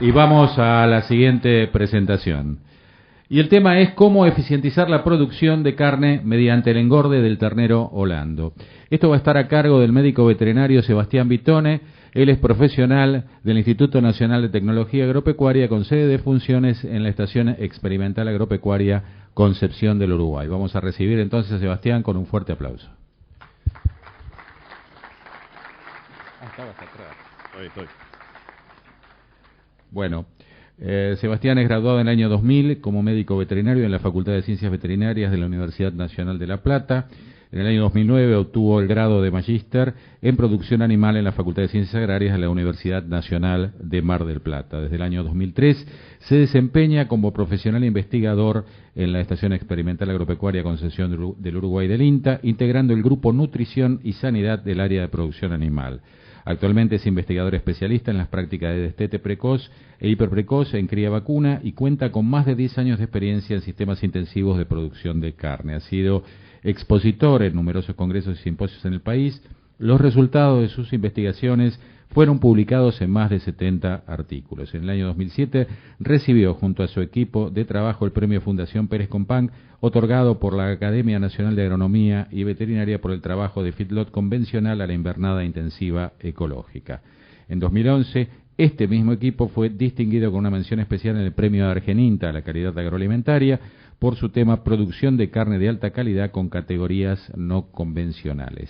Y vamos a la siguiente presentación. Y el tema es cómo eficientizar la producción de carne mediante el engorde del ternero holando. Esto va a estar a cargo del médico veterinario Sebastián Vitone. Él es profesional del Instituto Nacional de Tecnología Agropecuaria con sede de funciones en la Estación Experimental Agropecuaria Concepción del Uruguay. Vamos a recibir entonces a Sebastián con un fuerte aplauso. Estabas atrás. Estoy. Bueno, Sebastián es graduado en el año 2000 como médico veterinario en la Facultad de Ciencias Veterinarias de la Universidad Nacional de La Plata. En el año 2009 obtuvo el grado de magíster en producción animal en la Facultad de Ciencias Agrarias de la Universidad Nacional de Mar del Plata. Desde el año 2003 se desempeña como profesional investigador en la Estación Experimental Agropecuaria Concepción del Uruguay del INTA, integrando el grupo Nutrición y Sanidad del área de producción animal. Actualmente es investigador especialista en las prácticas de destete precoz e hiperprecoz en cría vacuna y cuenta con más de 10 años de experiencia en sistemas intensivos de producción de carne. Ha sido expositor en numerosos congresos y simposios en el país. Los resultados de sus investigaciones fueron publicados en más de 70 artículos. En el año 2007 recibió junto a su equipo de trabajo el premio Fundación Pérez Compán, otorgado por la Academia Nacional de Agronomía y Veterinaria por el trabajo de feedlot convencional a la invernada intensiva ecológica. En 2011, este mismo equipo fue distinguido con una mención especial en el premio Argeninta a la calidad agroalimentaria por su tema Producción de carne de alta calidad con categorías no convencionales.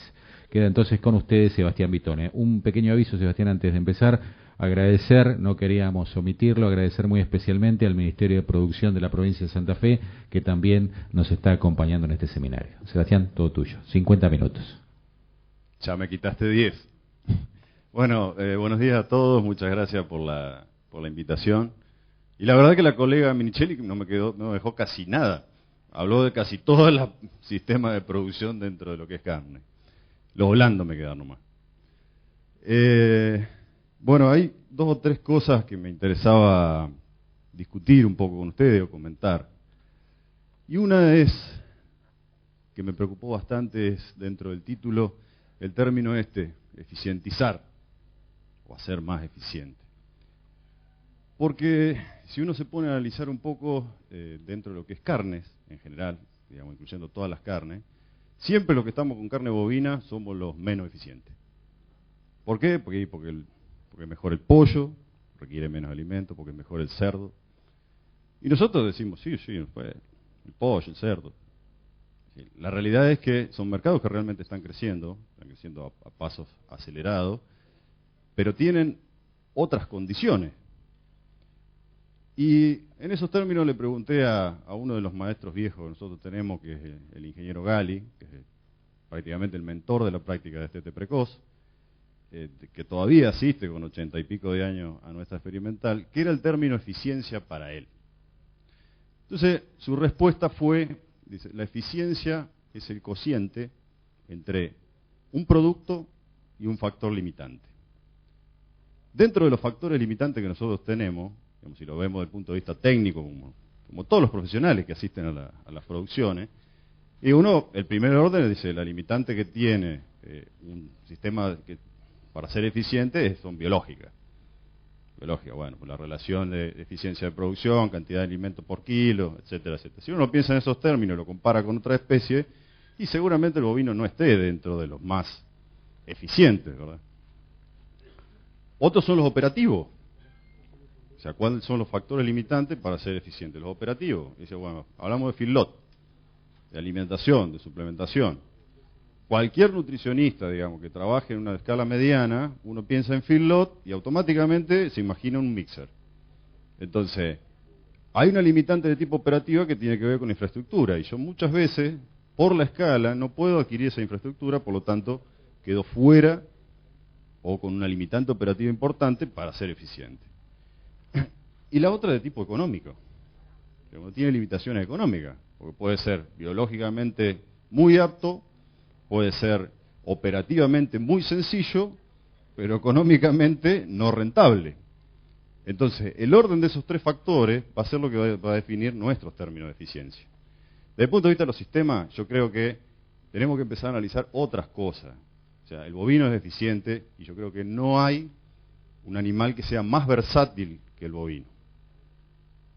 Queda entonces con ustedes Sebastián Vitone. Un pequeño aviso, Sebastián, antes de empezar. Agradecer, no queríamos omitirlo, agradecer muy especialmente al Ministerio de Producción de la provincia de Santa Fe, que también nos está acompañando en este seminario. Sebastián, todo tuyo. 50 minutos. Ya me quitaste 10. Bueno, buenos días a todos, muchas gracias por la invitación. Y la verdad que la colega Minichelli no me dejó casi nada. Habló de casi todo el sistema de producción dentro de lo que es carne. Lo blando me queda nomás. Bueno, hay dos o tres cosas que me interesaba discutir un poco con ustedes o comentar. Y una es, que me preocupó bastante, es dentro del título, el término eficientizar, o hacer más eficiente. Porque si uno se pone a analizar un poco dentro de lo que es carnes, en general, digamos, incluyendo todas las carnes, siempre los que estamos con carne bovina somos los menos eficientes. ¿Por qué? Porque es mejor el pollo, requiere menos alimento, porque es mejor el cerdo. Y nosotros decimos, sí, pues, el pollo, el cerdo. Sí, la realidad es que son mercados que realmente están creciendo a pasos acelerados, pero tienen otras condiciones. Y en esos términos le pregunté a uno de los maestros viejos que nosotros tenemos, que es el ingeniero Gali, que es prácticamente el mentor de la práctica de destete precoz, que todavía asiste con 80 y pico de años a nuestra experimental, ¿qué era el término eficiencia para él? Entonces, su respuesta fue, dice, la eficiencia es el cociente entre un producto y un factor limitante. Dentro de los factores limitantes que nosotros tenemos, digamos, si lo vemos desde el punto de vista técnico, como todos los profesionales que asisten a las producciones, y el primer orden dice, la limitante que tiene un sistema para ser eficiente son biológicas. Biológica, bueno, pues la relación de eficiencia de producción, cantidad de alimento por kilo, etcétera, etcétera. Si uno piensa en esos términos, lo compara con otra especie, y seguramente el bovino no esté dentro de los más eficientes, ¿verdad? Otros son los operativos. O sea, ¿cuáles son los factores limitantes para ser eficiente? Los operativos. Dice, bueno, hablamos de feedlot, de alimentación, de suplementación. Cualquier nutricionista, digamos, que trabaje en una escala mediana, uno piensa en feedlot y automáticamente se imagina un mixer. Entonces, hay una limitante de tipo operativa que tiene que ver con infraestructura. Y yo muchas veces, por la escala, no puedo adquirir esa infraestructura, por lo tanto, quedo fuera o con una limitante operativa importante para ser eficiente. Y la otra de tipo económico, que uno tiene limitaciones económicas, porque puede ser biológicamente muy apto, puede ser operativamente muy sencillo, pero económicamente no rentable. Entonces, el orden de esos tres factores va a ser lo que va a definir nuestros términos de eficiencia. Desde el punto de vista de los sistemas, yo creo que tenemos que empezar a analizar otras cosas. O sea, el bovino es eficiente y yo creo que no hay un animal que sea más versátil que el bovino.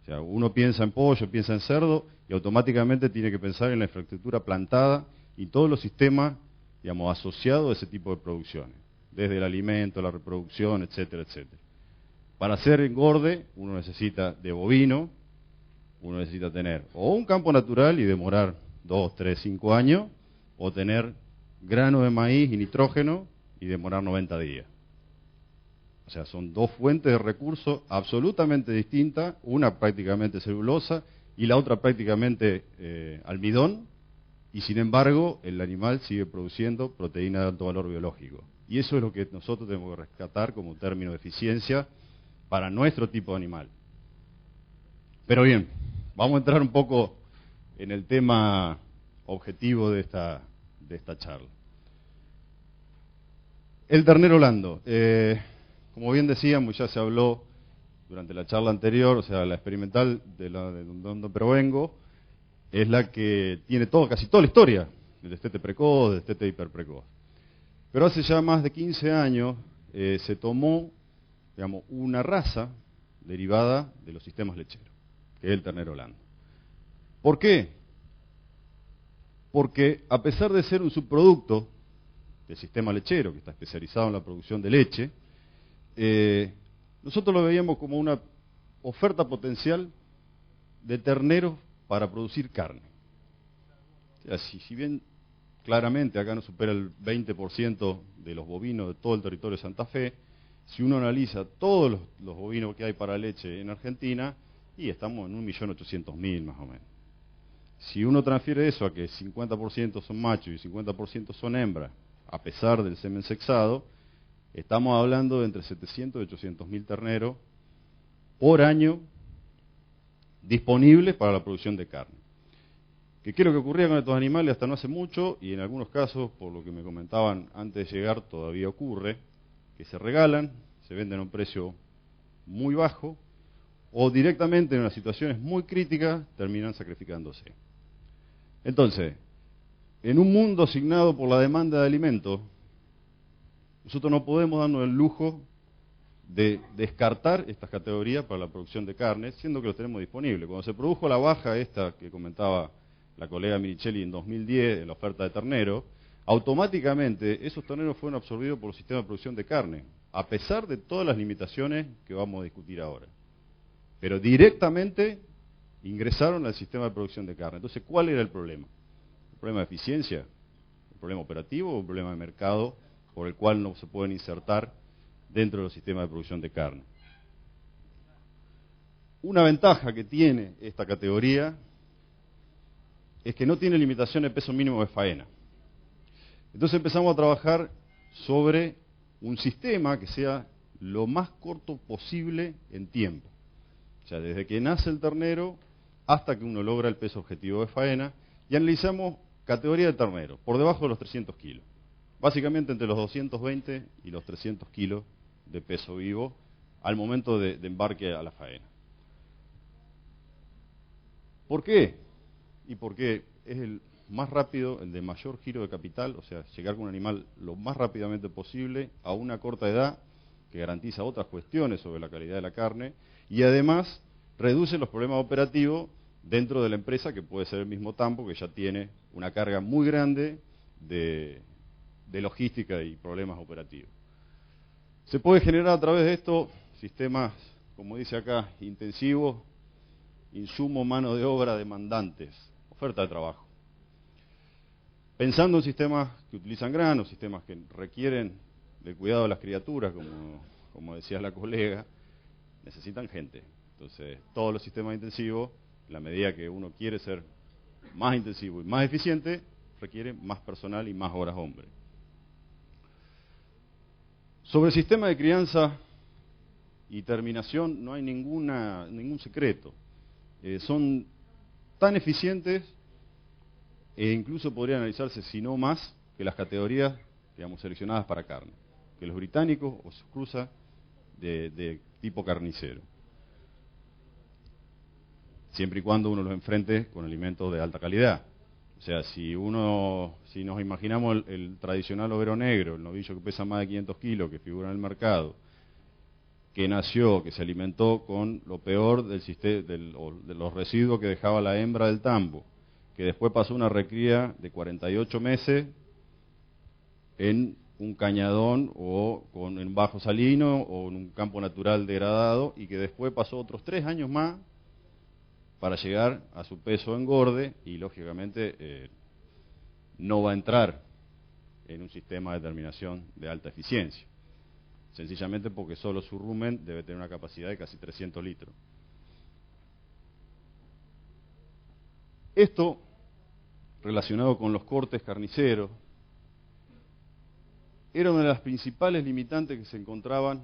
O sea, uno piensa en pollo, piensa en cerdo, y automáticamente tiene que pensar en la infraestructura plantada y todos los sistemas, digamos, asociados a ese tipo de producciones, desde el alimento, la reproducción, etcétera, etcétera. Para hacer engorde, uno necesita de bovino, uno necesita tener o un campo natural y demorar 2, 3, 5 años, o tener grano de maíz y nitrógeno y demorar 90 días. O sea, son dos fuentes de recursos absolutamente distintas, una prácticamente celulosa y la otra prácticamente almidón, y sin embargo el animal sigue produciendo proteína de alto valor biológico. Y eso es lo que nosotros tenemos que rescatar como término de eficiencia para nuestro tipo de animal. Pero bien, vamos a entrar un poco en el tema objetivo de esta charla. El ternero blando. Como bien decíamos, ya se habló durante la charla anterior, o sea, la experimental de donde provengo, es la que tiene casi toda la historia del destete precoz, del destete hiperprecoz. Pero hace ya más de 15 años se tomó, digamos, una raza derivada de los sistemas lecheros, que es el ternero blando. ¿Por qué? Porque a pesar de ser un subproducto del sistema lechero, que está especializado en la producción de leche, nosotros lo veíamos como una oferta potencial de terneros para producir carne. O sea, si bien claramente acá no supera el 20% de los bovinos de todo el territorio de Santa Fe, si uno analiza todos los bovinos que hay para leche en Argentina, y estamos en 1.800.000 más o menos. Si uno transfiere eso a que 50% son machos y 50% son hembras, a pesar del semen sexado, estamos hablando de entre 700 y 800.000 terneros por año disponibles para la producción de carne. ¿Qué es lo que ocurría con estos animales hasta no hace mucho? Y en algunos casos, por lo que me comentaban antes de llegar, todavía ocurre, que se regalan, se venden a un precio muy bajo, o directamente en unas situaciones muy críticas terminan sacrificándose. Entonces, en un mundo asignado por la demanda de alimentos, nosotros no podemos darnos el lujo de descartar estas categorías para la producción de carne, siendo que los tenemos disponibles. Cuando se produjo la baja esta que comentaba la colega Minichelli en 2010 en la oferta de ternero, automáticamente esos terneros fueron absorbidos por el sistema de producción de carne, a pesar de todas las limitaciones que vamos a discutir ahora. Pero directamente ingresaron al sistema de producción de carne. Entonces, ¿cuál era el problema? ¿El problema de eficiencia? ¿El problema operativo o el problema de mercado por el cual no se pueden insertar dentro de los sistemas de producción de carne? Una ventaja que tiene esta categoría es que no tiene limitación de peso mínimo de faena. Entonces empezamos a trabajar sobre un sistema que sea lo más corto posible en tiempo. O sea, desde que nace el ternero hasta que uno logra el peso objetivo de faena, y analizamos categoría de ternero, por debajo de los 300 kilos. Básicamente entre los 220 y los 300 kilos de peso vivo al momento de embarque a la faena. ¿Por qué? Y porque es el más rápido, el de mayor giro de capital, o sea, llegar con un animal lo más rápidamente posible a una corta edad, que garantiza otras cuestiones sobre la calidad de la carne, y además reduce los problemas operativos dentro de la empresa, que puede ser el mismo tambo, que ya tiene una carga muy grande de logística y problemas operativos. Se puede generar a través de esto sistemas, como dice acá, intensivos, insumo, mano de obra, demandantes, oferta de trabajo. Pensando en sistemas que utilizan granos, sistemas que requieren del cuidado de las criaturas, como decía la colega, necesitan gente. Entonces, todos los sistemas intensivos, en la medida que uno quiere ser más intensivo y más eficiente, requiere más personal y más horas hombre. Sobre el sistema de crianza y terminación no hay ningún secreto. Son tan eficientes e incluso podría analizarse, si no más, que las categorías, digamos, seleccionadas para carne, que los británicos o sus cruzas de tipo carnicero, siempre y cuando uno los enfrente con alimentos de alta calidad. O sea, si nos imaginamos el tradicional overo negro, el novillo que pesa más de 500 kilos, que figura en el mercado, que nació, que se alimentó con lo peor del sistema, de los residuos que dejaba la hembra del tambo, que después pasó una recría de 48 meses en un cañadón o en un bajo salino o en un campo natural degradado, y que después pasó otros 3 años más para llegar a su peso engorde, y lógicamente no va a entrar en un sistema de terminación de alta eficiencia, sencillamente porque solo su rumen debe tener una capacidad de casi 300 litros. Esto, relacionado con los cortes carniceros, era una de las principales limitantes que se encontraban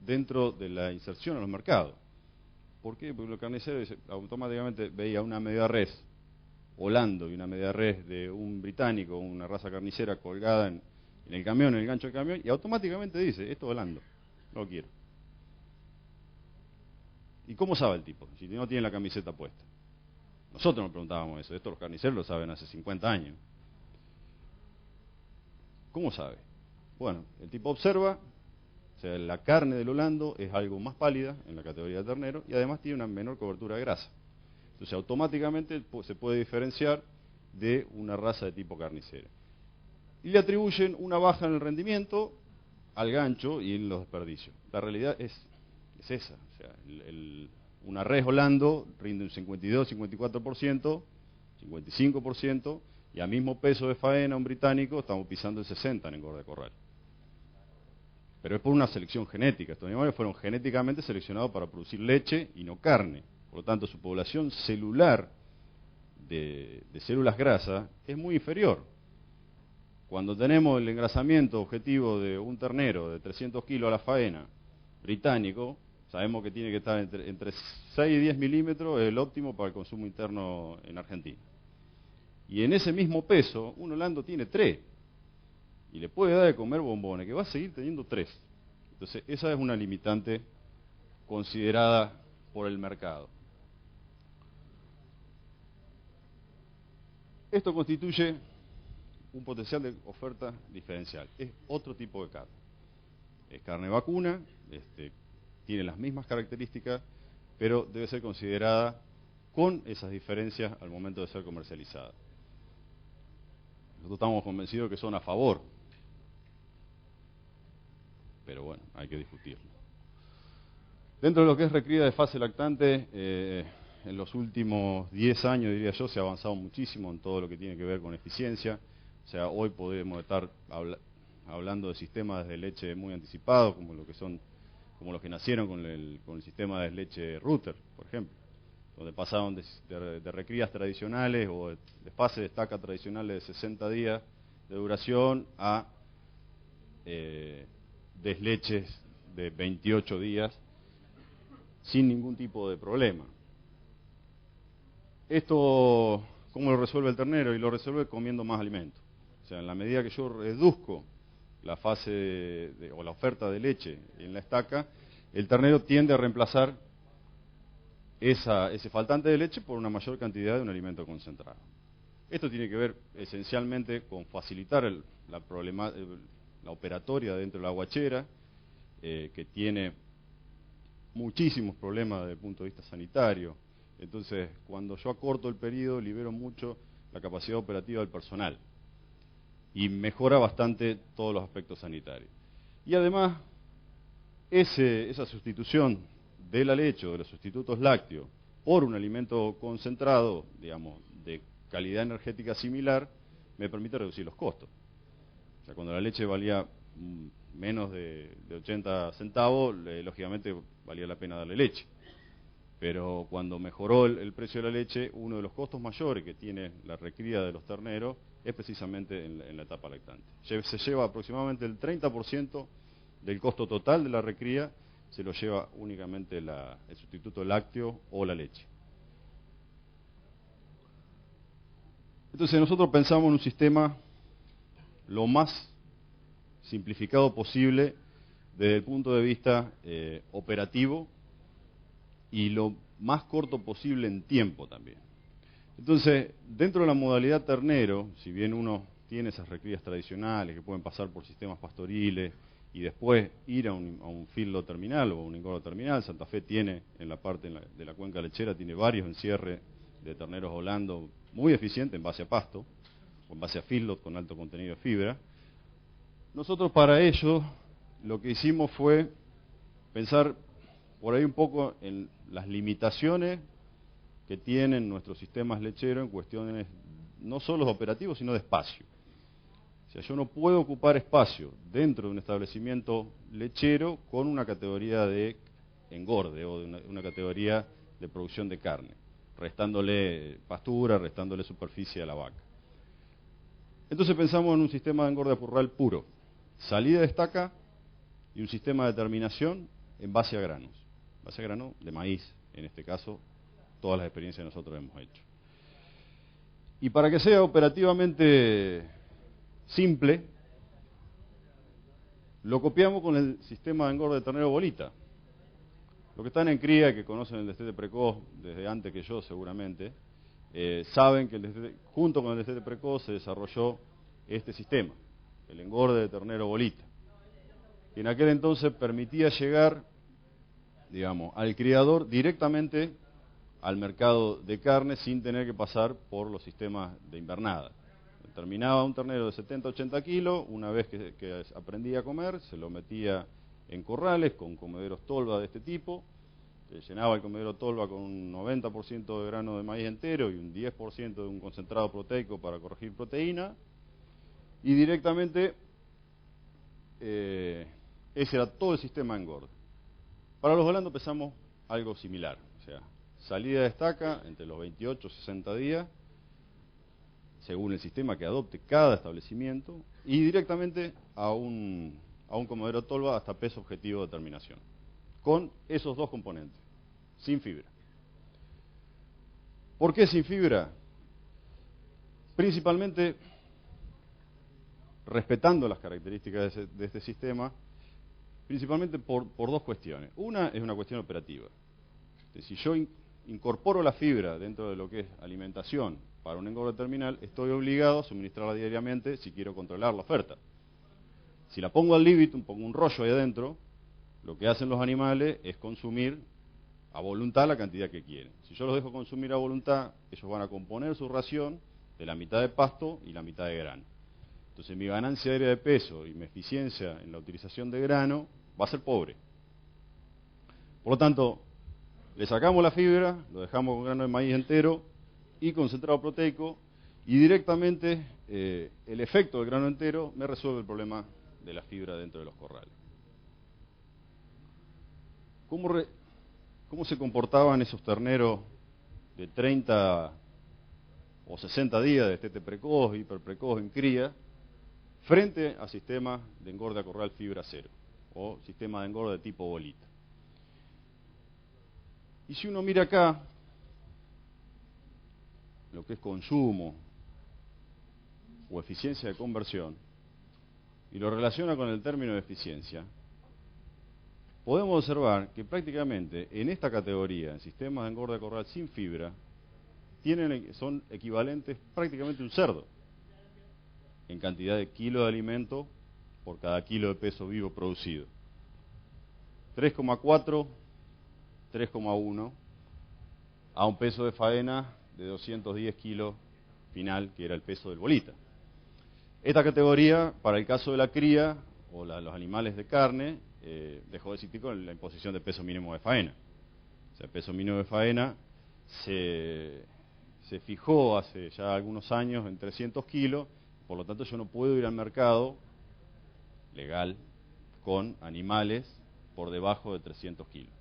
dentro de la inserción a los mercados. ¿Por qué? Porque los carniceros automáticamente veía una media res holando y una media res de un británico, una raza carnicera colgada en el camión, en el gancho del camión, y automáticamente dice, esto holando, no lo quiero. ¿Y cómo sabe el tipo? Si no tiene la camiseta puesta. Nosotros nos preguntábamos eso, esto los carniceros lo saben hace 50 años. ¿Cómo sabe? Bueno, el tipo observa, o sea, la carne del holando es algo más pálida en la categoría de ternero y además tiene una menor cobertura de grasa. Entonces automáticamente se puede diferenciar de una raza de tipo carnicero. Y le atribuyen una baja en el rendimiento al gancho y en los desperdicios. La realidad es esa. O sea, una res holando rinde un 52, 54%, 55%, y a mismo peso de faena un británico estamos pisando el 60 en engorde de corral. Pero es por una selección genética. Estos animales fueron genéticamente seleccionados para producir leche y no carne. Por lo tanto, su población celular de células grasas es muy inferior. Cuando tenemos el engrasamiento objetivo de un ternero de 300 kilos a la faena británico, sabemos que tiene que estar entre 6 y 10 milímetros, es el óptimo para el consumo interno en Argentina. Y en ese mismo peso, un holando tiene 3. Y le puede dar de comer bombones, que va a seguir teniendo 3. Entonces, esa es una limitante considerada por el mercado. Esto constituye un potencial de oferta diferencial. Es otro tipo de carne. Es carne vacuna, tiene las mismas características, pero debe ser considerada con esas diferencias al momento de ser comercializada. Nosotros estamos convencidos que son a favor, pero bueno, hay que discutirlo. Dentro de lo que es recría de fase lactante, en los últimos 10 años, diría yo, se ha avanzado muchísimo en todo lo que tiene que ver con eficiencia. O sea, hoy podemos estar hablando de sistemas de leche muy anticipados, como los que nacieron con el sistema de leche Rutter, por ejemplo, donde pasaron de recrías tradicionales o de fase de estaca tradicionales de 60 días de duración a desleches de 28 días sin ningún tipo de problema. Esto, ¿cómo lo resuelve el ternero? Y lo resuelve comiendo más alimento. O sea, en la medida que yo reduzco la fase o la oferta de leche en la estaca, el ternero tiende a reemplazar ese faltante de leche por una mayor cantidad de un alimento concentrado. Esto tiene que ver esencialmente con facilitar la operatoria dentro de la guachera, que tiene muchísimos problemas desde el punto de vista sanitario. Entonces, cuando yo acorto el periodo, libero mucho la capacidad operativa del personal y mejora bastante todos los aspectos sanitarios. Y además, esa sustitución de la leche o de los sustitutos lácteos por un alimento concentrado, digamos, de calidad energética similar, me permite reducir los costos. O sea, cuando la leche valía menos de 80 centavos, lógicamente valía la pena darle leche. Pero cuando mejoró el precio de la leche, uno de los costos mayores que tiene la recría de los terneros es precisamente en la etapa lactante. Se lleva aproximadamente el 30% del costo total de la recría, se lo lleva únicamente el sustituto lácteo o la leche. Entonces nosotros pensamos en un sistema lo más simplificado posible desde el punto de vista operativo y lo más corto posible en tiempo también. Entonces, dentro de la modalidad ternero, si bien uno tiene esas recrías tradicionales que pueden pasar por sistemas pastoriles y después ir a un feedlot terminal o un engordo terminal. Santa Fe tiene, en la parte de la cuenca lechera, tiene varios encierres de terneros volando muy eficientes en base a pasto, o en base a feedlot con alto contenido de fibra. Nosotros para ello lo que hicimos fue pensar por ahí un poco en las limitaciones que tienen nuestros sistemas lecheros en cuestiones no solo operativos, sino de espacio. O sea, yo no puedo ocupar espacio dentro de un establecimiento lechero con una categoría de engorde o de una categoría de producción de carne, restándole pastura, restándole superficie a la vaca. Entonces pensamos en un sistema de engorde purral puro, salida de estaca y un sistema de terminación en base a granos, base a grano de maíz, en este caso, todas las experiencias que nosotros hemos hecho. Y para que sea operativamente simple, lo copiamos con el sistema de engorde de ternero bolita. Los que están en cría, que conocen el destete precoz desde antes que yo seguramente, saben que junto con el destete precoz se desarrolló este sistema, el engorde de ternero bolita, que en aquel entonces permitía llegar, digamos, al criador directamente al mercado de carne sin tener que pasar por los sistemas de invernada. Terminaba un ternero de 70-80 kilos, una vez que aprendía a comer, se lo metía en corrales con comederos tolva de este tipo, llenaba el comedero tolva con un 90% de grano de maíz entero y un 10% de un concentrado proteico para corregir proteína, y directamente ese era todo el sistema de engorde. Para los holandos pensamos algo similar, o sea, salida de estaca entre los 28 y 60 días, según el sistema que adopte cada establecimiento, y directamente a un comedero tolva hasta peso objetivo de terminación, con esos dos componentes, sin fibra. ¿Por qué sin fibra? Principalmente respetando las características de este sistema, principalmente por dos cuestiones. Una es una cuestión operativa. Si yo incorporo la fibra dentro de lo que es alimentación para un engorde terminal, estoy obligado a suministrarla diariamente si quiero controlar la oferta. Si la pongo al libitum, pongo un rollo ahí adentro, lo que hacen los animales es consumir a voluntad la cantidad que quieren. Si yo los dejo consumir a voluntad, ellos van a componer su ración de la mitad de pasto y la mitad de grano. Entonces mi ganancia aérea de peso y mi eficiencia en la utilización de grano va a ser pobre. Por lo tanto, le sacamos la fibra, lo dejamos con grano de maíz entero y concentrado proteico, y directamente el efecto del grano entero me resuelve el problema de la fibra dentro de los corrales. ¿Cómo se comportaban esos terneros de 30 o 60 días de destete precoz, hiperprecoz en cría, frente a sistemas de engorde a corral fibra cero o sistema de engorde de tipo bolita? Y si uno mira acá lo que es consumo o eficiencia de conversión y lo relaciona con el término de eficiencia, podemos observar que prácticamente en esta categoría, en sistemas de engorde a corral sin fibra, son equivalentes prácticamente a un cerdo en cantidad de kilos de alimento por cada kilo de peso vivo producido. 3,4, 3,1 a un peso de faena de 210 kilos final, que era el peso del bolita. Esta categoría, para el caso de la cría o los animales de carne, dejó de existir con la imposición de peso mínimo de faena. O sea, el peso mínimo de faena se fijó hace ya algunos años en 300 kilos, por lo tanto yo no puedo ir al mercado legal con animales por debajo de 300 kilos.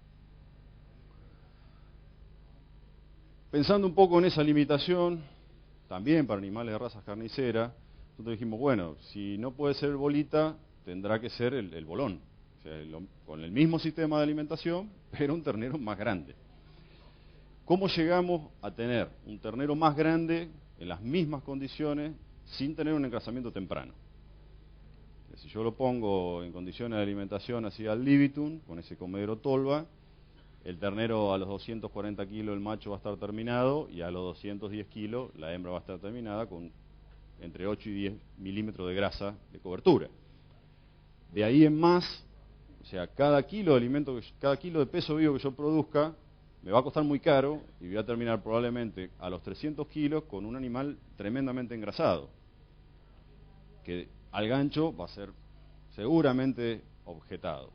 Pensando un poco en esa limitación, también para animales de razas carniceras, nosotros dijimos, bueno, si no puede ser el bolita, tendrá que ser el bolón. O sea, con el mismo sistema de alimentación, pero un ternero más grande. ¿Cómo llegamos a tener un ternero más grande en las mismas condiciones sin tener un engrasamiento temprano? Si yo lo pongo en condiciones de alimentación así al libitum, con ese comedero tolva, el ternero a los 240 kilos el macho va a estar terminado y a los 210 kilos la hembra va a estar terminada con entre 8 y 10 milímetros de grasa de cobertura. De ahí en más, o sea, cada kilo de alimento, cada kilo de peso vivo que yo produzca, me va a costar muy caro y voy a terminar probablemente a los 300 kilos con un animal tremendamente engrasado, que al gancho va a ser seguramente objetado.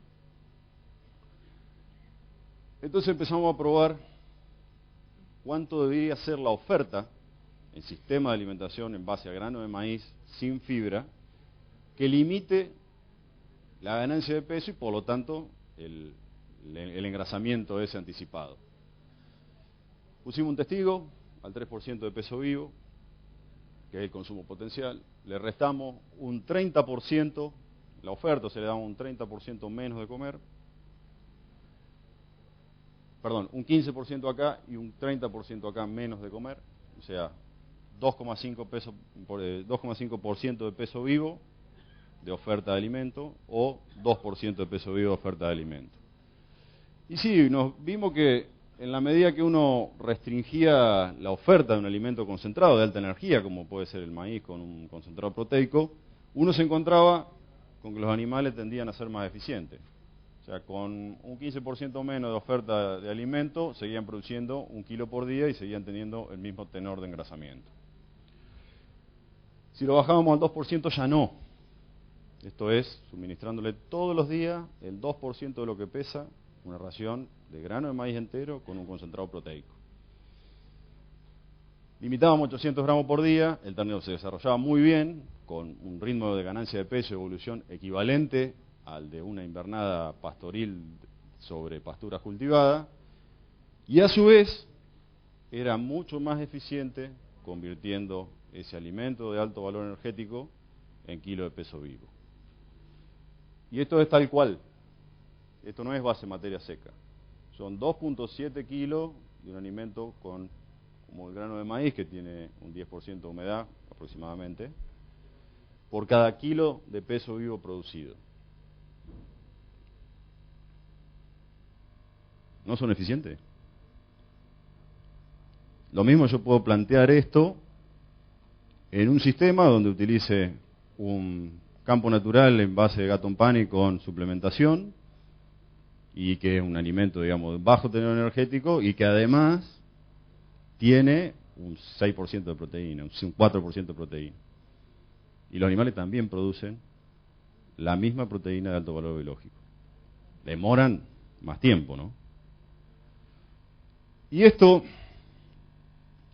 Entonces empezamos a probar cuánto debería ser la oferta en sistema de alimentación en base a grano de maíz sin fibra, que limite la ganancia de peso y por lo tanto el engrasamiento ese anticipado. Pusimos un testigo al 3% de peso vivo, que es el consumo potencial, le restamos un 30%, la oferta se le da un 30% menos de comer, perdón, un 15% acá y un 30% acá menos de comer, o sea, 2,5% de peso vivo de oferta de alimento o 2% de peso vivo de oferta de alimento. Y sí, nos vimos que en la medida que uno restringía la oferta de un alimento concentrado de alta energía, como puede ser el maíz con un concentrado proteico, uno se encontraba con que los animales tendían a ser más eficientes. O sea, con un 15% menos de oferta de alimento, seguían produciendo 1 kilo por día y seguían teniendo el mismo tenor de engrasamiento. Si lo bajábamos al 2% ya no. Esto es, suministrándole todos los días el 2% de lo que pesa una ración de grano de maíz entero con un concentrado proteico. Limitábamos 800 gramos por día, el ternero se desarrollaba muy bien, con un ritmo de ganancia de peso y evolución equivalente al de una invernada pastoril sobre pasturas cultivadas, y a su vez era mucho más eficiente convirtiendo ese alimento de alto valor energético en kilo de peso vivo. Y esto es tal cual, esto no es base materia seca, son 2.7 kilos de un alimento como el grano de maíz, que tiene un 10% de humedad aproximadamente, por cada kilo de peso vivo producido. ¿No son eficientes? Lo mismo yo puedo plantear esto en un sistema donde utilice un campo natural en base de Gatton Pani con suplementación, y que es un alimento, digamos, de bajo tenor energético y que además tiene un 6% de proteína, un 4% de proteína. Y los animales también producen la misma proteína de alto valor biológico. Demoran más tiempo, ¿no? Y esto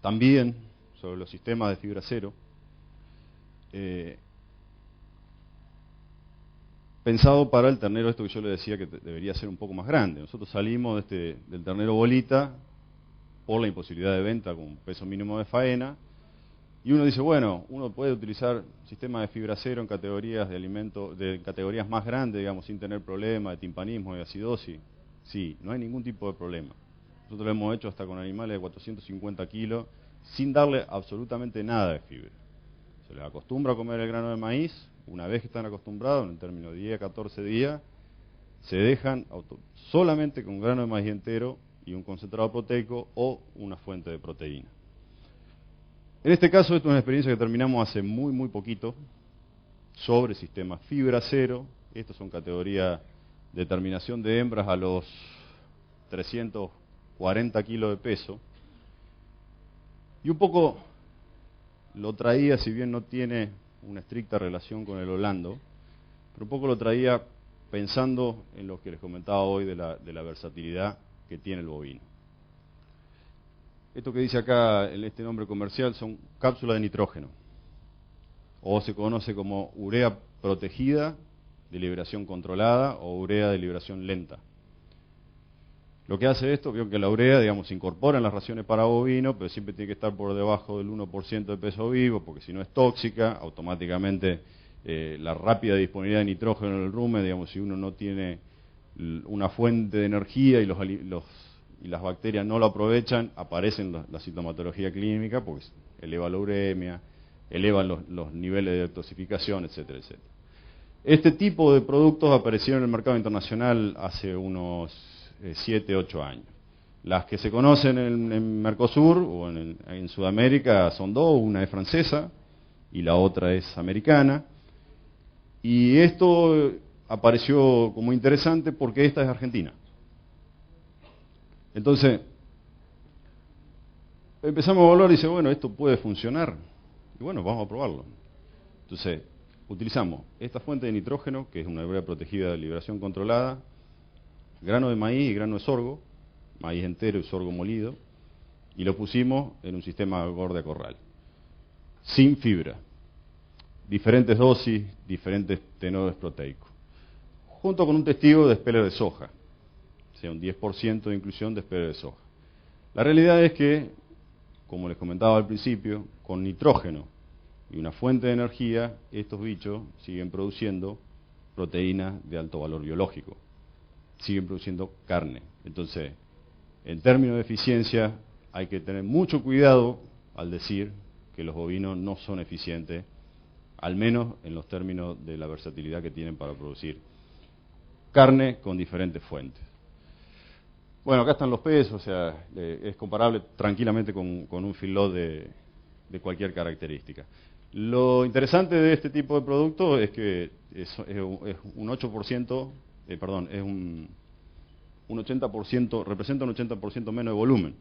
también sobre los sistemas de fibra cero, pensado para el ternero, esto que yo le decía que debería ser un poco más grande. Nosotros salimos del ternero bolita por la imposibilidad de venta con un peso mínimo de faena, y uno dice, bueno, uno puede utilizar sistemas de fibra cero en categorías de alimentos, de categorías más grandes, digamos, sin tener problema de timpanismo y acidosis. Sí, no hay ningún tipo de problema. Nosotros lo hemos hecho hasta con animales de 450 kilos, sin darle absolutamente nada de fibra. Se les acostumbra a comer el grano de maíz. Una vez que están acostumbrados, en el término de 10 a 14 días, se dejan solamente con grano de maíz entero y un concentrado proteico o una fuente de proteína. En este caso, esto es una experiencia que terminamos hace muy poquito sobre sistemas fibra cero. Estos son categorías de terminación de hembras a los 340 kilos de peso. Y un poco lo traía, si bien no tiene una estricta relación con el holando, pero un poco lo traía pensando en lo que les comentaba hoy de la versatilidad que tiene el bovino. Esto que dice acá en este nombre comercial son cápsulas de nitrógeno, o se conoce como urea protegida de liberación controlada o urea de liberación lenta. Lo que hace esto, veo que la urea, digamos, se incorpora en las raciones para bovino, pero siempre tiene que estar por debajo del 1% de peso vivo, porque si no es tóxica, automáticamente la rápida disponibilidad de nitrógeno en el rumen, digamos, si uno no tiene una fuente de energía y las bacterias no lo aprovechan, aparecen la sintomatología clínica, porque eleva la uremia, elevan los niveles de detoxificación, etcétera, etcétera. Este tipo de productos aparecieron en el mercado internacional hace unos 7, 8 años. Las que se conocen en Mercosur o en Sudamérica son dos, una es francesa y la otra es americana. Y esto apareció como interesante porque esta es Argentina. Entonces, empezamos a evaluar y dice, bueno, esto puede funcionar. Y bueno, vamos a probarlo. Entonces, utilizamos esta fuente de nitrógeno, que es una herbácea protegida de liberación controlada, grano de maíz y grano de sorgo, maíz entero y sorgo molido, y lo pusimos en un sistema Gorda Corral, sin fibra, diferentes dosis, diferentes tenores proteicos, junto con un testigo de espeler de soja, o sea, un 10% de inclusión de espeler de soja. La realidad es que, como les comentaba al principio, con nitrógeno y una fuente de energía, estos bichos siguen produciendo proteínas de alto valor biológico, siguen produciendo carne. Entonces, en términos de eficiencia, hay que tener mucho cuidado al decir que los bovinos no son eficientes, al menos en los términos de la versatilidad que tienen para producir carne con diferentes fuentes. Bueno, acá están los pesos, o sea, es comparable tranquilamente con un feedlot de cualquier característica. Lo interesante de este tipo de producto es que es un 8%, perdón, es un 80%, representa un 80% menos de volumen.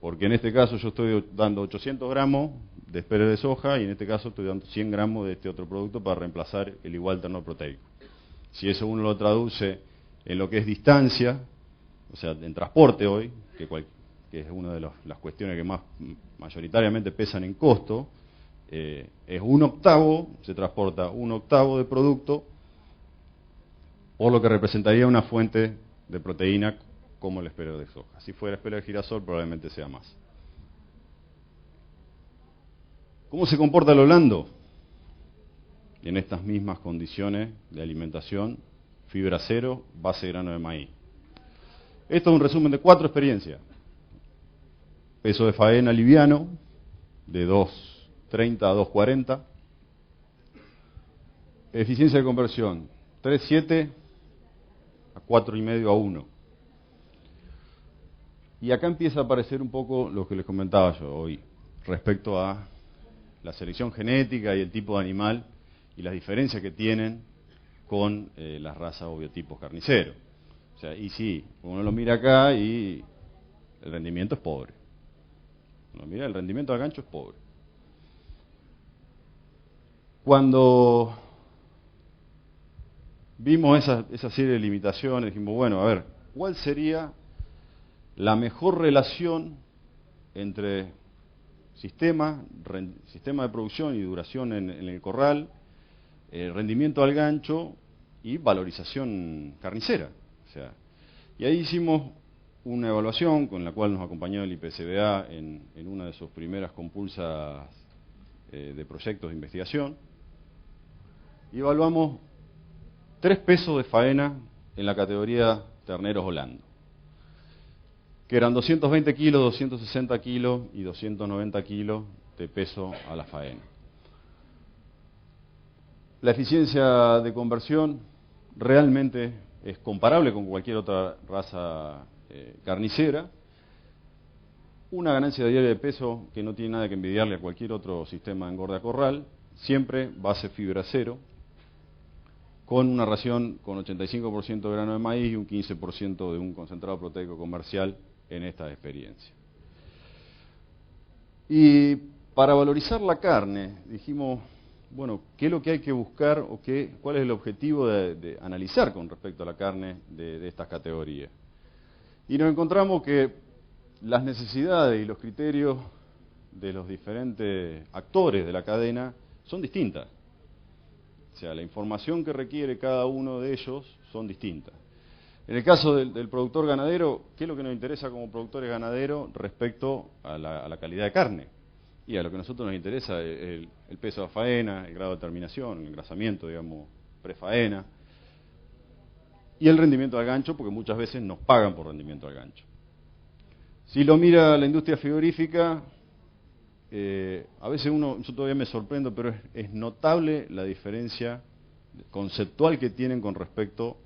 Porque en este caso yo estoy dando 800 gramos de espeler de soja y en este caso estoy dando 100 gramos de este otro producto para reemplazar el igual terno proteico. Si eso uno lo traduce en lo que es distancia, o sea, en transporte hoy, que es una de las cuestiones que más mayoritariamente pesan en costo, es un octavo, se transporta un octavo de producto, por lo que representaría una fuente de proteína como el espeler de soja. Si fuera espeler de girasol, probablemente sea más. ¿Cómo se comporta el holando? En estas mismas condiciones de alimentación, fibra cero, base de grano de maíz. Esto es un resumen de 4 experiencias. Peso de faena liviano, de 2.30 a 2.40. Eficiencia de conversión, 3.7 a 4.5 a 1. Y acá empieza a aparecer un poco lo que les comentaba yo hoy, respecto a la selección genética y el tipo de animal y las diferencias que tienen con las razas o biotipos carniceros. O sea, y sí, uno lo mira acá y el rendimiento es pobre. Uno mira, el rendimiento al gancho es pobre. Cuando vimos esa serie de limitaciones, dijimos, bueno, a ver, ¿cuál sería la mejor relación entre sistema de producción y duración en el corral, rendimiento al gancho y valorización carnicera? O sea, y ahí hicimos una evaluación con la cual nos acompañó el IPCBA en una de sus primeras compulsas de proyectos de investigación, y evaluamos 3 pesos de faena en la categoría terneros holando, que eran 220 kilos, 260 kilos y 290 kilos de peso a la faena. La eficiencia de conversión realmente es comparable con cualquier otra raza carnicera. Una ganancia diaria de peso que no tiene nada que envidiarle a cualquier otro sistema de engorda corral, siempre base fibra cero, con una ración con 85% de grano de maíz y un 15% de un concentrado proteico comercial en esta experiencia. Y para valorizar la carne, dijimos, bueno, ¿qué es lo que hay que buscar o cuál es el objetivo de analizar con respecto a la carne de estas categorías? Y nos encontramos que las necesidades y los criterios de los diferentes actores de la cadena son distintas. O sea, la información que requiere cada uno de ellos son distintas. En el caso del productor ganadero, ¿qué es lo que nos interesa como productores ganaderos respecto a la calidad de carne? Y a lo que a nosotros nos interesa el peso de faena, el grado de terminación, el engrasamiento, digamos, prefaena, y el rendimiento al gancho, porque muchas veces nos pagan por rendimiento al gancho. Si lo mira la industria frigorífica, a veces yo todavía me sorprendo, pero es notable la diferencia conceptual que tienen con respecto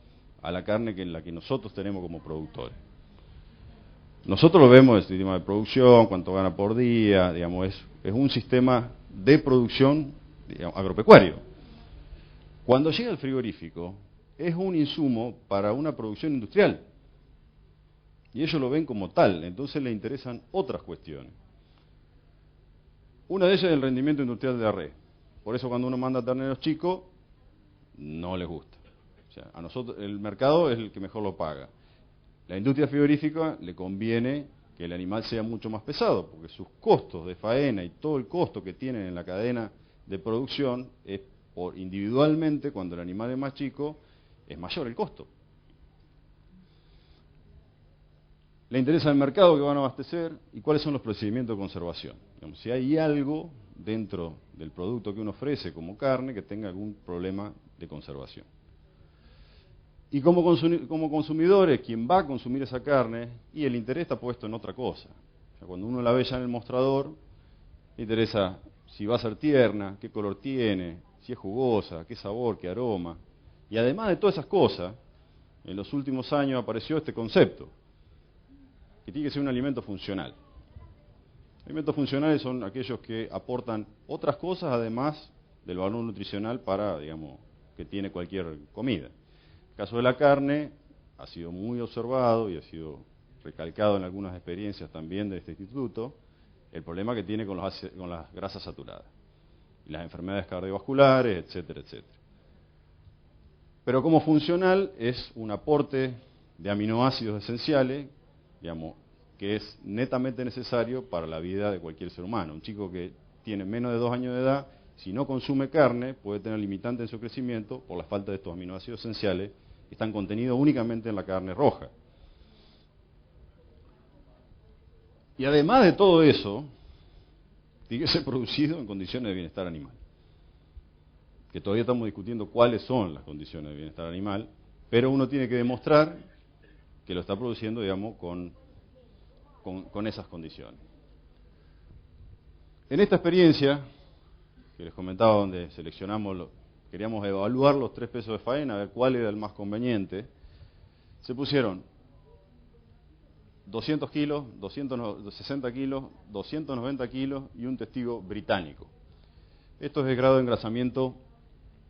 a la carne en la que nosotros tenemos como productores. Nosotros lo vemos en el sistema de producción, cuánto gana por día, digamos, es un sistema de producción, digamos, agropecuario. Cuando llega el frigorífico, es un insumo para una producción industrial. Y ellos lo ven como tal, entonces les interesan otras cuestiones. Una de ellas es el rendimiento industrial de la red. Por eso cuando uno manda terneros chicos, no les gusta. O sea, a nosotros el mercado es el que mejor lo paga. La industria frigorífica le conviene que el animal sea mucho más pesado, porque sus costos de faena y todo el costo que tienen en la cadena de producción es por individualmente, cuando el animal es más chico, es mayor el costo. Le interesa el mercado que van a abastecer y cuáles son los procedimientos de conservación. Digamos, si hay algo dentro del producto que uno ofrece como carne que tenga algún problema de conservación. Y como consumidores, quien va a consumir esa carne, y el interés está puesto en otra cosa. O sea, cuando uno la ve ya en el mostrador, le interesa si va a ser tierna, qué color tiene, si es jugosa, qué sabor, qué aroma. Y además de todas esas cosas, en los últimos años apareció este concepto, que tiene que ser un alimento funcional. Alimentos funcionales son aquellos que aportan otras cosas además del valor nutricional para, digamos, que tiene cualquier comida. El caso de la carne ha sido muy observado y ha sido recalcado en algunas experiencias también de este instituto, el problema que tiene con las grasas saturadas y las enfermedades cardiovasculares, etcétera, etcétera. Pero como funcional es un aporte de aminoácidos esenciales, digamos, que es netamente necesario para la vida de cualquier ser humano. Un chico que tiene menos de 2 años de edad, si no consume carne, puede tener limitante en su crecimiento por la falta de estos aminoácidos esenciales que están contenidos únicamente en la carne roja. Y además de todo eso, tiene que ser producido en condiciones de bienestar animal. Que todavía estamos discutiendo cuáles son las condiciones de bienestar animal, pero uno tiene que demostrar que lo está produciendo, digamos, con esas condiciones. En esta experiencia, que les comentaba, donde seleccionamos, queríamos evaluar los 3 pesos de faena, a ver cuál era el más conveniente, se pusieron 200 kilos, 260 kilos, 290 kilos y un testigo británico. Esto es el grado de engrasamiento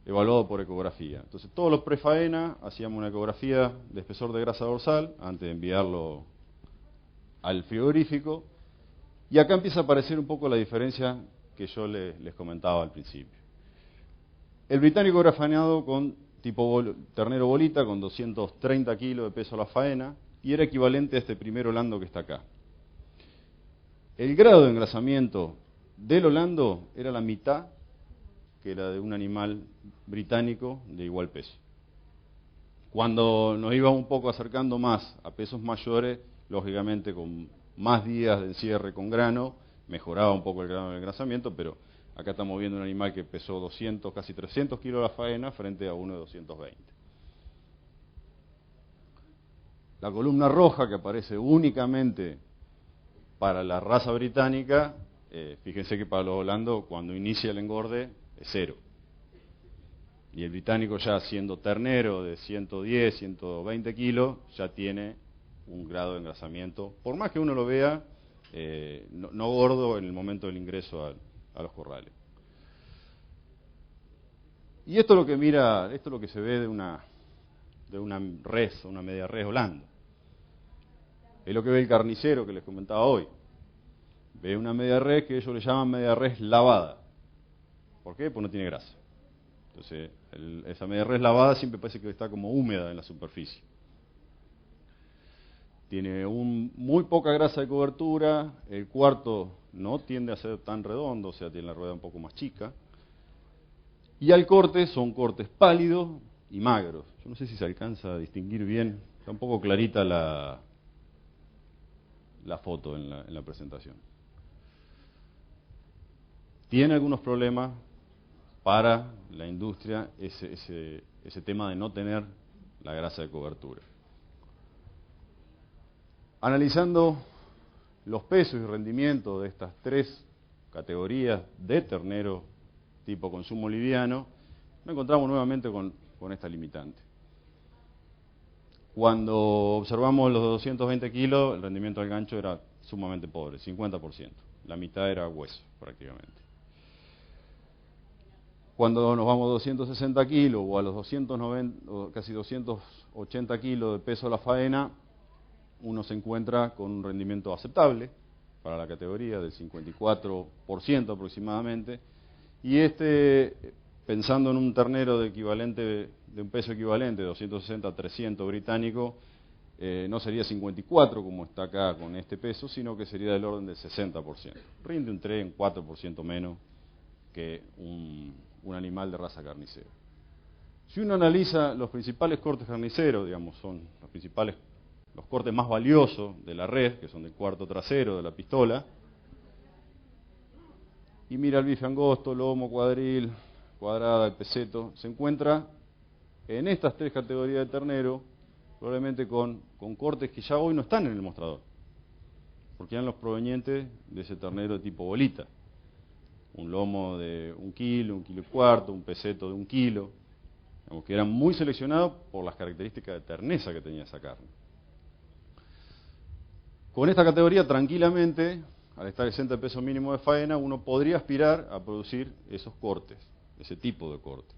evaluado por ecografía. Entonces, todos los prefaena hacíamos una ecografía de espesor de grasa dorsal antes de enviarlo al frigorífico, y acá empieza a aparecer un poco la diferencia que yo les comentaba al principio. El británico era faenado con tipo ternero bolita, con 230 kilos de peso a la faena, y era equivalente a este primer holando que está acá. El grado de engrasamiento del holando era la mitad que era de un animal británico de igual peso. Cuando nos íbamos un poco acercando más a pesos mayores, lógicamente con más días de encierre con grano, mejoraba un poco el grado de engrasamiento, pero acá estamos viendo un animal que pesó 200, casi 300 kilos la faena frente a uno de 220. La columna roja, que aparece únicamente para la raza británica, fíjense que para los holandos, cuando inicia el engorde, es 0. Y el británico, ya siendo ternero de 110, 120 kilos, ya tiene un grado de engrasamiento, por más que uno lo vea, no gordo en el momento del ingreso a los corrales. Y esto es lo que esto es lo que se ve de una res, una media res holanda. Es lo que ve el carnicero que les comentaba hoy. Ve una media res que ellos le llaman media res lavada. ¿Por qué? Porque no tiene grasa. Entonces, esa media res lavada siempre parece que está como húmeda en la superficie. Tiene muy poca grasa de cobertura, el cuarto no tiende a ser tan redondo, o sea, tiene la rueda un poco más chica. Y al corte son cortes pálidos y magros. Yo no sé si se alcanza a distinguir bien, está un poco clarita la foto en la presentación. Tiene algunos problemas para la industria ese tema de no tener la grasa de cobertura. Analizando los pesos y rendimientos de estas 3 categorías de ternero tipo consumo liviano, nos encontramos nuevamente con esta limitante. Cuando observamos los 220 kilos, el rendimiento del gancho era sumamente pobre, 50%. La mitad era hueso, prácticamente. Cuando nos vamos a 260 kilos o a los 290, o casi 280 kilos de peso a la faena, uno se encuentra con un rendimiento aceptable para la categoría del 54% aproximadamente, y pensando en un ternero de un peso equivalente, 260 a 300 británico, no sería 54 como está acá con este peso, sino que sería del orden del 60%. Rinde un 3, un 4% menos que un animal de raza carnicera. Si uno analiza los principales cortes carniceros, digamos, son los cortes más valiosos de la red, que son del cuarto trasero de la pistola, y mira el bife angosto, lomo, cuadril, cuadrada, el peseto, se encuentra en estas tres categorías de ternero, probablemente con cortes que ya hoy no están en el mostrador, porque eran los provenientes de ese ternero de tipo bolita. Un lomo de 1 kilo, 1 kilo y cuarto, un peseto de 1 kilo, digamos, que eran muy seleccionados por las características de terneza que tenía esa carne. Con esta categoría, tranquilamente, al estar exenta de peso mínimo de faena, uno podría aspirar a producir esos cortes, ese tipo de corte.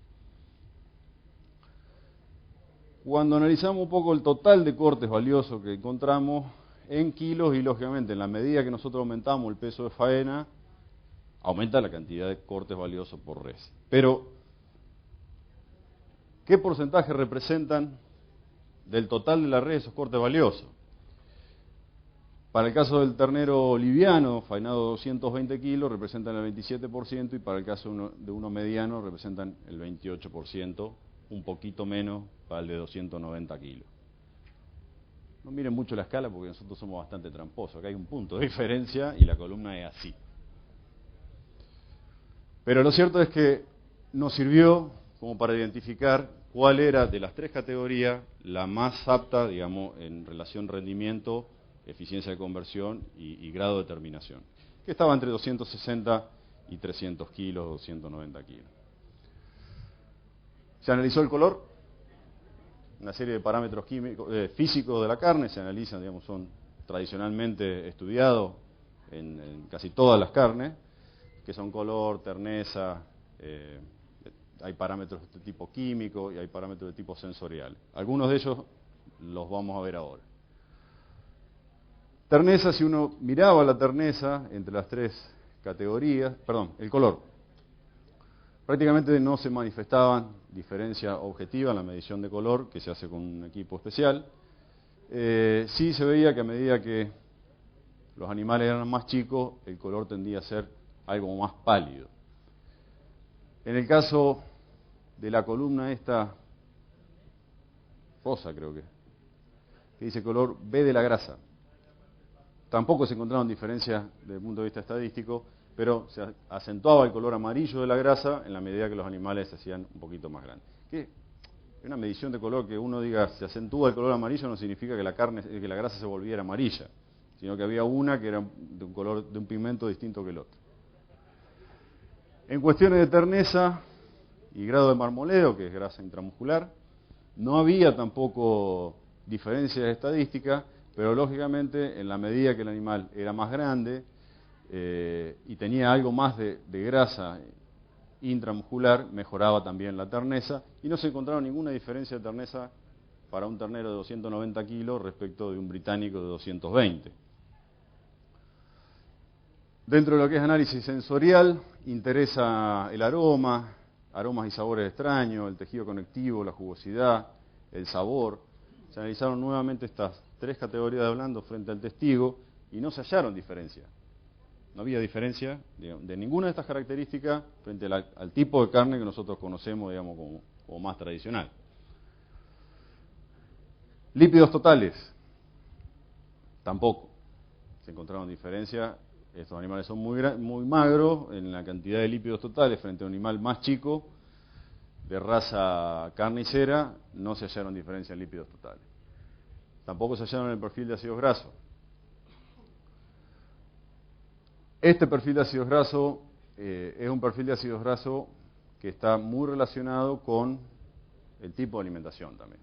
Cuando analizamos un poco el total de cortes valiosos que encontramos en kilos, y lógicamente en la medida que nosotros aumentamos el peso de faena, aumenta la cantidad de cortes valiosos por res. Pero, ¿qué porcentaje representan del total de la res esos cortes valiosos? Para el caso del ternero liviano, faenado 220 kilos, representan el 27%, y para el caso de uno mediano, representan el 28%, un poquito menos para el de 290 kilos. No miren mucho la escala porque nosotros somos bastante tramposos. Acá hay un punto de diferencia y la columna es así. Pero lo cierto es que nos sirvió como para identificar cuál era de las tres categorías la más apta, digamos, en relación rendimiento, eficiencia de conversión y grado de terminación, que estaba entre 260 y 300 kilos, 290 kilos. Se analizó el color, una serie de parámetros químicos, físicos de la carne, se analizan, digamos, son tradicionalmente estudiados en casi todas las carnes, que son color, terneza, hay parámetros de tipo químico y hay parámetros de tipo sensorial. Algunos de ellos los vamos a ver ahora. Terneza, si uno miraba la terneza entre las tres categorías, el color, prácticamente no se manifestaban diferencia objetiva en la medición de color que se hace con un equipo especial. Sí se veía que a medida que los animales eran más chicos, el color tendía a ser algo más pálido. En el caso de la columna esta rosa, creo que dice color B de la grasa, tampoco se encontraron diferencias desde el punto de vista estadístico, pero se acentuaba el color amarillo de la grasa en la medida que los animales se hacían un poquito más grandes. ¿Qué? Una medición de color que uno diga se acentúa el color amarillo no significa que la grasa se volviera amarilla, sino que había una que era de un color, de un pigmento distinto que el otro. En cuestiones de terneza y grado de marmoleo, que es grasa intramuscular, no había tampoco diferencias estadísticas, pero lógicamente en la medida que el animal era más grande y tenía algo más de grasa intramuscular, mejoraba también la terneza, y no se encontraron ninguna diferencia de terneza para un ternero de 290 kilos respecto de un británico de 220. Dentro de lo que es análisis sensorial, interesa el aroma, aromas y sabores extraños, el tejido conectivo, la jugosidad, el sabor. Se analizaron nuevamente estas tres categorías de hablando frente al testigo y no se hallaron diferencias. No había diferencia de ninguna de estas características frente al tipo de carne que nosotros conocemos, digamos, como más tradicional. Lípidos totales, tampoco se encontraron diferencias. Estos animales son muy magros en la cantidad de lípidos totales frente a un animal más chico de raza carnicera, no se hallaron diferencias en lípidos totales. Tampoco se hallaron en el perfil de ácidos grasos. Este perfil de ácidos grasos es un perfil de ácidos grasos que está muy relacionado con el tipo de alimentación también.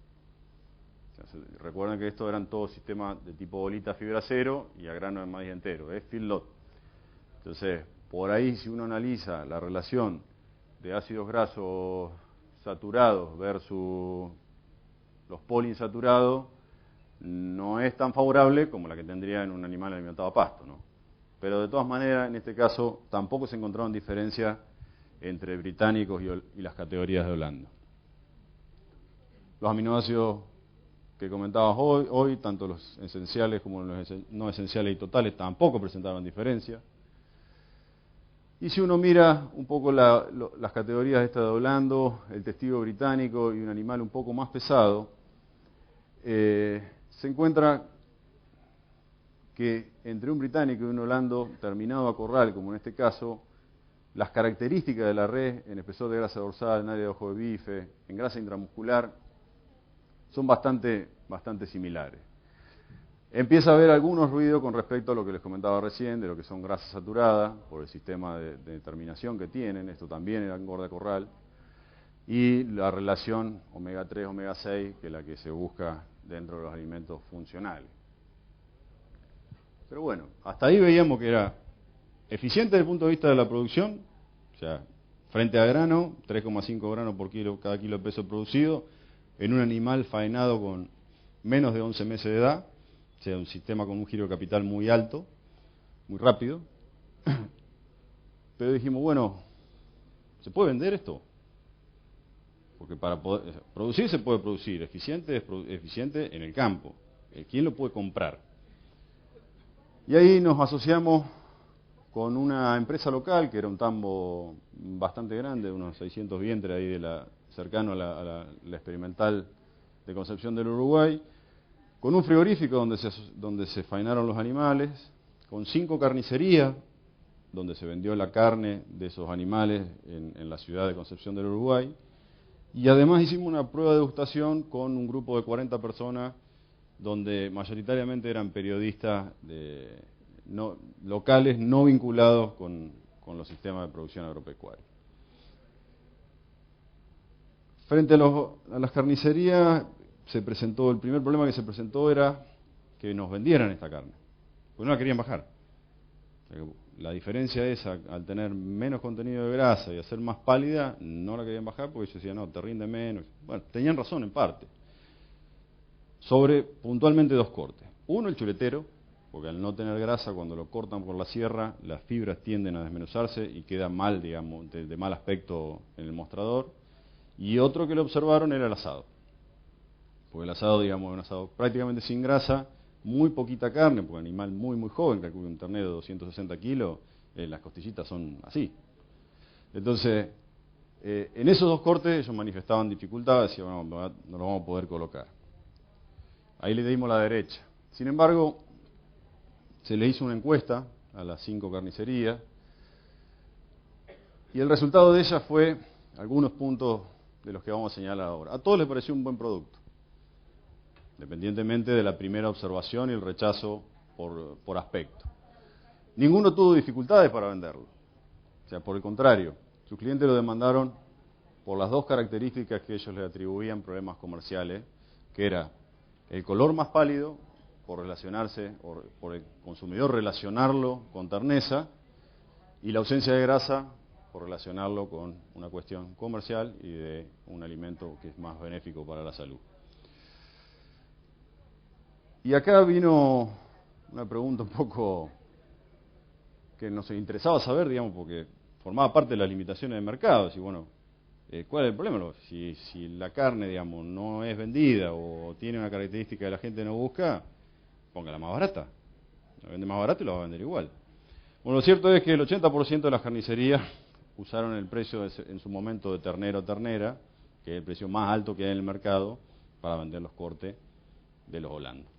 Recuerden que estos eran todos sistemas de tipo bolita fibra cero y a grano de maíz entero, es feedlot. Entonces, por ahí si uno analiza la relación ácidos grasos saturados versus los poliinsaturados no es tan favorable como la que tendría en un animal alimentado a pasto, ¿no? Pero de todas maneras, en este caso, tampoco se encontraron diferencias entre británicos y las categorías de Holanda. Los aminoácidos que comentabas hoy, tanto los esenciales como los no esenciales y totales, tampoco presentaron diferencia. Y si uno mira un poco las categorías estas de Holanda, el testigo británico y un animal un poco más pesado, se encuentra que entre un británico y un holando terminado a corral, como en este caso, las características de la res en espesor de grasa dorsal, en área de ojo de bife, en grasa intramuscular, son bastante similares. Empieza a haber algunos ruidos con respecto a lo que les comentaba recién, de lo que son grasas saturadas, por el sistema de determinación que tienen, esto también era engorda corral, y la relación omega 3, omega 6, que es la que se busca dentro de los alimentos funcionales. Pero bueno, hasta ahí veíamos que era eficiente desde el punto de vista de la producción, o sea, frente a grano, 3,5 granos por kilo, cada kilo de peso producido, en un animal faenado con menos de 11 meses de edad, o sea, un sistema con un giro de capital muy alto, muy rápido. Pero dijimos, bueno, ¿se puede vender esto? Porque para poder producir se puede producir, eficiente es eficiente en el campo. ¿Quién lo puede comprar? Y ahí nos asociamos con una empresa local, que era un tambo bastante grande, unos 600 vientres ahí cercano a la experimental de Concepción del Uruguay, con un frigorífico donde se faenaron los animales, con 5 carnicerías, donde se vendió la carne de esos animales en la ciudad de Concepción del Uruguay, y además hicimos una prueba de degustación con un grupo de 40 personas, donde mayoritariamente eran periodistas locales no vinculados con los sistemas de producción agropecuaria. Frente a las carnicerías, el primer problema que se presentó era que nos vendieran esta carne, porque no la querían bajar. La diferencia es, al tener menos contenido de grasa y hacer más pálida, no la querían bajar porque ellos decían, no, te rinde menos. Bueno, tenían razón en parte. Sobre puntualmente 2 cortes. Uno, el chuletero, porque al no tener grasa, cuando lo cortan por la sierra, las fibras tienden a desmenuzarse y queda mal, digamos, de mal aspecto en el mostrador. Y otro que lo observaron era el asado. Porque el asado, digamos, es un asado prácticamente sin grasa, muy poquita carne, porque un animal muy joven, calculo un ternero de 260 kilos, las costillitas son así. Entonces, en esos 2 cortes ellos manifestaban dificultades, decían, bueno, no lo vamos a poder colocar. Ahí le dimos la derecha. Sin embargo, se le hizo una encuesta a las 5 carnicerías, y el resultado de ella fue algunos puntos de los que vamos a señalar ahora. A todos les pareció un buen producto, independientemente de la primera observación y el rechazo por aspecto. Ninguno tuvo dificultades para venderlo. O sea, por el contrario, sus clientes lo demandaron por las 2 características que ellos le atribuían problemas comerciales, que era el color más pálido, por el consumidor relacionarlo con terneza, y la ausencia de grasa, por relacionarlo con una cuestión comercial y de un alimento que es más benéfico para la salud. Y acá vino una pregunta un poco que nos interesaba saber, digamos, porque formaba parte de las limitaciones del mercado. Y bueno, ¿cuál es el problema? Si la carne, digamos, no es vendida o tiene una característica que la gente no busca, póngala más barata. La vende más barata y la va a vender igual. Bueno, lo cierto es que el 80% de las carnicerías usaron el precio en su momento de ternero o ternera, que es el precio más alto que hay en el mercado, para vender los cortes de los holandos.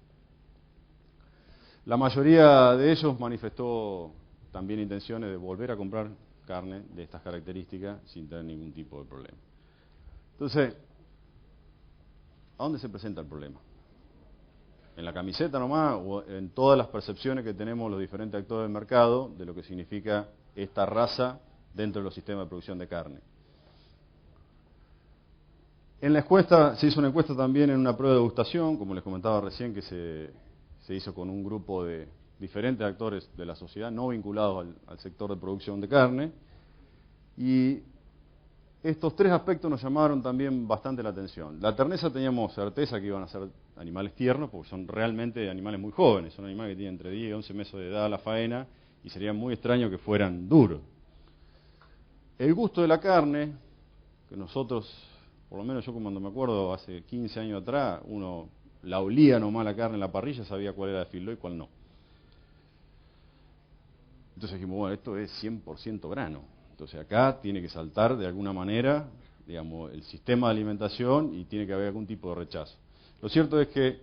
La mayoría de ellos manifestó también intenciones de volver a comprar carne de estas características sin tener ningún tipo de problema. Entonces, ¿a dónde se presenta el problema? ¿En la camiseta nomás o en todas las percepciones que tenemos los diferentes actores del mercado de lo que significa esta raza dentro de los sistemas de producción de carne? En la encuesta, se hizo una encuesta también en una prueba de degustación, como les comentaba recién, que se hizo con un grupo de diferentes actores de la sociedad no vinculados al sector de producción de carne, y estos tres aspectos nos llamaron también bastante la atención. La terneza teníamos certeza que iban a ser animales tiernos, porque son realmente animales muy jóvenes, son animales que tienen entre 10 y 11 meses de edad a la faena, y sería muy extraño que fueran duros. El gusto de la carne, que nosotros, por lo menos yo cuando me acuerdo, hace 15 años atrás, uno la olía nomás la carne en la parrilla, sabía cuál era de filo y cuál no. Entonces dijimos, bueno, esto es 100% grano. Entonces acá tiene que saltar de alguna manera, digamos, el sistema de alimentación y tiene que haber algún tipo de rechazo. Lo cierto es que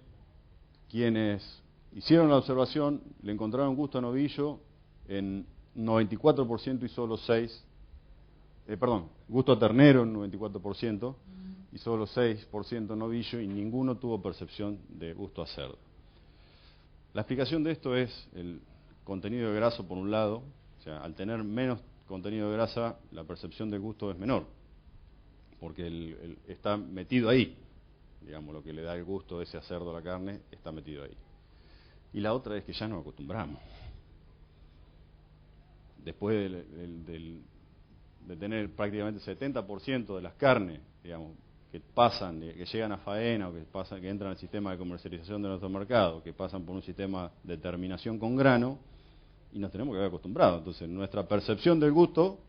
quienes hicieron la observación le encontraron gusto a novillo en 94% y solo 6%, gusto a ternero en 94% y solo 6% novillo, y ninguno tuvo percepción de gusto a cerdo. La explicación de esto es el contenido de grasa por un lado, o sea, al tener menos contenido de grasa, la percepción del gusto es menor, porque está metido ahí, digamos, lo que le da el gusto de ese cerdo a la carne está metido ahí. Y la otra es que ya nos acostumbramos. Después de tener prácticamente 70% de las carnes, digamos, que pasan, que llegan a faena o que entran al sistema de comercialización de nuestro mercado, que pasan por un sistema de terminación con grano, y nos tenemos que haber acostumbrado. Entonces, nuestra percepción del gusto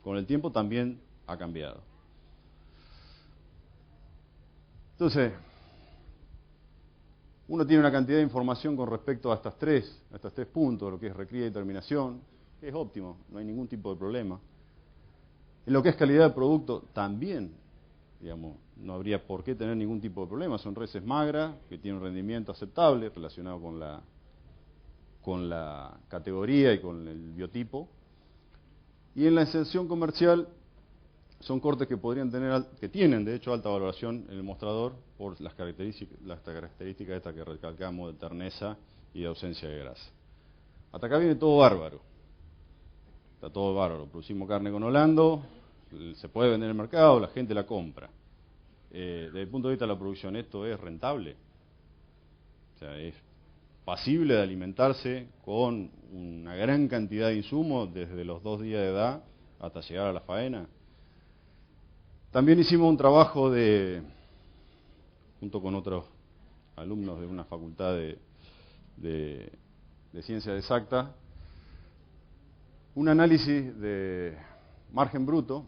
con el tiempo también ha cambiado. Entonces, uno tiene una cantidad de información con respecto a estos tres puntos, lo que es recría y terminación, que es óptimo, no hay ningún tipo de problema. En lo que es calidad de producto, también, digamos, no habría por qué tener ningún tipo de problema. Son reses magras, que tienen un rendimiento aceptable relacionado con la categoría y con el biotipo. Y en la extensión comercial, son cortes que tienen de hecho alta valoración en el mostrador por las características estas que recalcamos de terneza y de ausencia de grasa. Hasta acá viene todo bárbaro. Está todo bárbaro. Producimos carne con holando, se puede vender en el mercado, la gente la compra. Desde el punto de vista de la producción, ¿esto es rentable? O sea, es pasible de alimentarse con una gran cantidad de insumos desde los 2 días de edad hasta llegar a la faena. También hicimos un trabajo junto con otros alumnos de una facultad de ciencias exactas, un análisis de margen bruto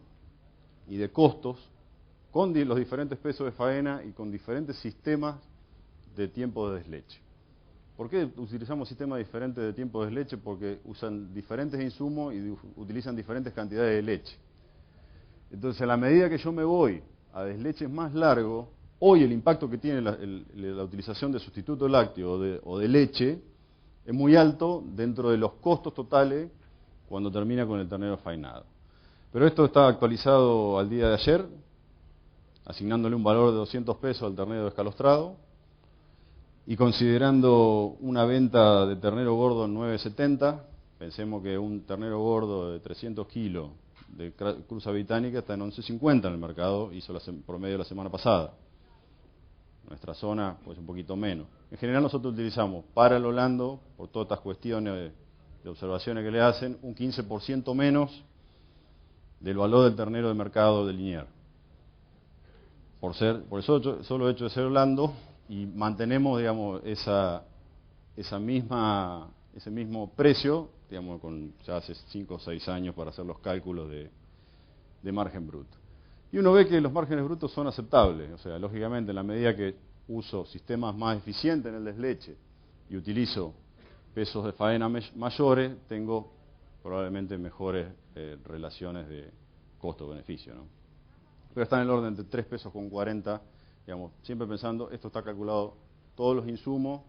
y de costos con los diferentes pesos de faena y con diferentes sistemas de tiempo de desleche. ¿Por qué utilizamos sistemas diferentes de tiempo de desleche? Porque usan diferentes insumos y utilizan diferentes cantidades de leche. Entonces, a la medida que yo me voy a desleches más largos, hoy el impacto que tiene la utilización de sustituto lácteo o de leche es muy alto dentro de los costos totales cuando termina con el ternero faenado. Pero esto está actualizado al día de ayer, asignándole un valor de 200 pesos al ternero descalostrado y considerando una venta de ternero gordo en 9.70, pensemos que un ternero gordo de 300 kilos de cruza británica está en 11.50 en el mercado, hizo promedio la semana pasada. Nuestra zona, pues un poquito menos. En general nosotros utilizamos para el holando, por todas estas cuestiones de observaciones que le hacen, un 15% menos del valor del ternero de mercado de Liniers. Por el solo hecho de ser holando, y mantenemos, digamos, ese mismo precio, digamos, ya hace 5 o 6 años para hacer los cálculos de margen bruto. Y uno ve que los márgenes brutos son aceptables, o sea, lógicamente en la medida que uso sistemas más eficientes en el desleche y utilizo pesos de faena mayores, tengo probablemente mejores relaciones de costo-beneficio, ¿no? Pero está en el orden de 3 pesos con 40, digamos, siempre pensando, esto está calculado todos los insumos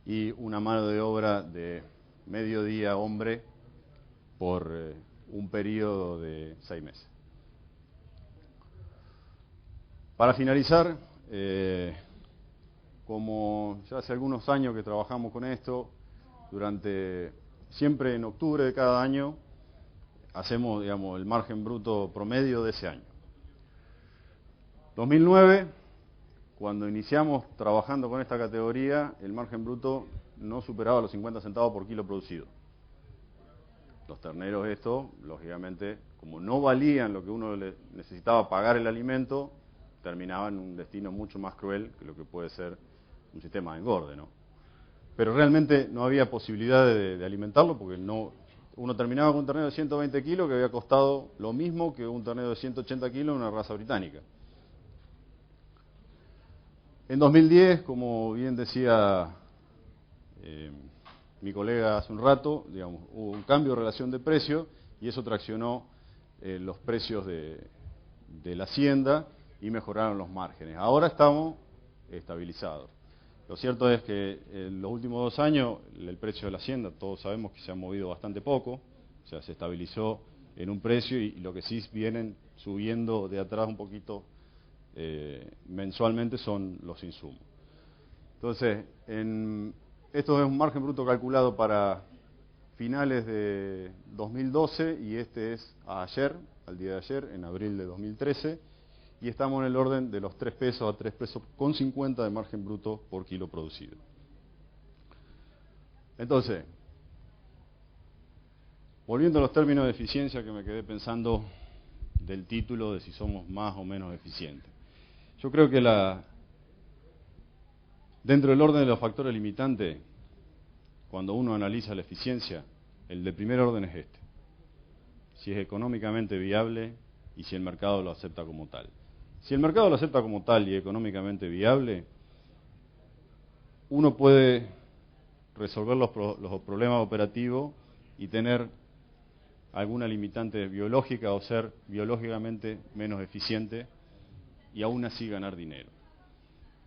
y una mano de obra de mediodía hombre por un periodo de 6 meses. Para finalizar, como ya hace algunos años que trabajamos con esto, siempre en octubre de cada año hacemos, digamos, el margen bruto promedio de ese año. 2009, cuando iniciamos trabajando con esta categoría, el margen bruto no superaba los 50 centavos por kilo producido. Los terneros estos, lógicamente, como no valían lo que uno necesitaba pagar el alimento, terminaban en un destino mucho más cruel que lo que puede ser un sistema de engorde, ¿no? Pero realmente no había posibilidad de alimentarlo porque uno terminaba con un ternero de 120 kilos que había costado lo mismo que un ternero de 180 kilos en una raza británica. En 2010, como bien decía mi colega hace un rato, digamos, hubo un cambio de relación de precio y eso traccionó los precios de la hacienda y mejoraron los márgenes. Ahora estamos estabilizados. Lo cierto es que en los últimos 2 años el precio de la hacienda, todos sabemos que se ha movido bastante poco, o sea, se estabilizó en un precio y lo que sí vienen subiendo de atrás un poquito mensualmente son los insumos. Entonces, esto es un margen bruto calculado para finales de 2012 y este es al día de ayer, en abril de 2013, y estamos en el orden de los 3 pesos a 3 pesos con 50 de margen bruto por kilo producido. Entonces, volviendo a los términos de eficiencia que me quedé pensando del título de si somos más o menos eficientes. Yo creo que dentro del orden de los factores limitantes, cuando uno analiza la eficiencia, el de primer orden es este. Si es económicamente viable y si el mercado lo acepta como tal. Si el mercado lo acepta como tal y económicamente viable, uno puede resolver los problemas operativos y tener alguna limitante biológica o ser biológicamente menos eficiente y aún así ganar dinero.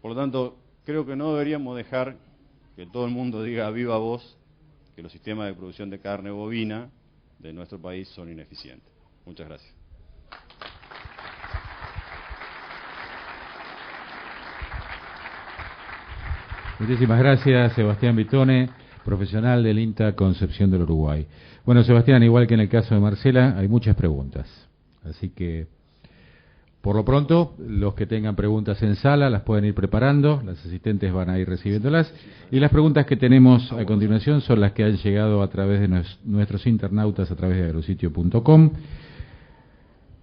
Por lo tanto, creo que no deberíamos dejar que todo el mundo diga a viva voz que los sistemas de producción de carne bovina de nuestro país son ineficientes. Muchas gracias. Muchísimas gracias, Sebastián Vitone, profesional del INTA Concepción del Uruguay. Bueno, Sebastián, igual que en el caso de Marcela, hay muchas preguntas. Así que, por lo pronto, los que tengan preguntas en sala las pueden ir preparando, las asistentes van a ir recibiéndolas. Y las preguntas que tenemos a continuación son las que han llegado a través de nuestros internautas a través de agrositio.com.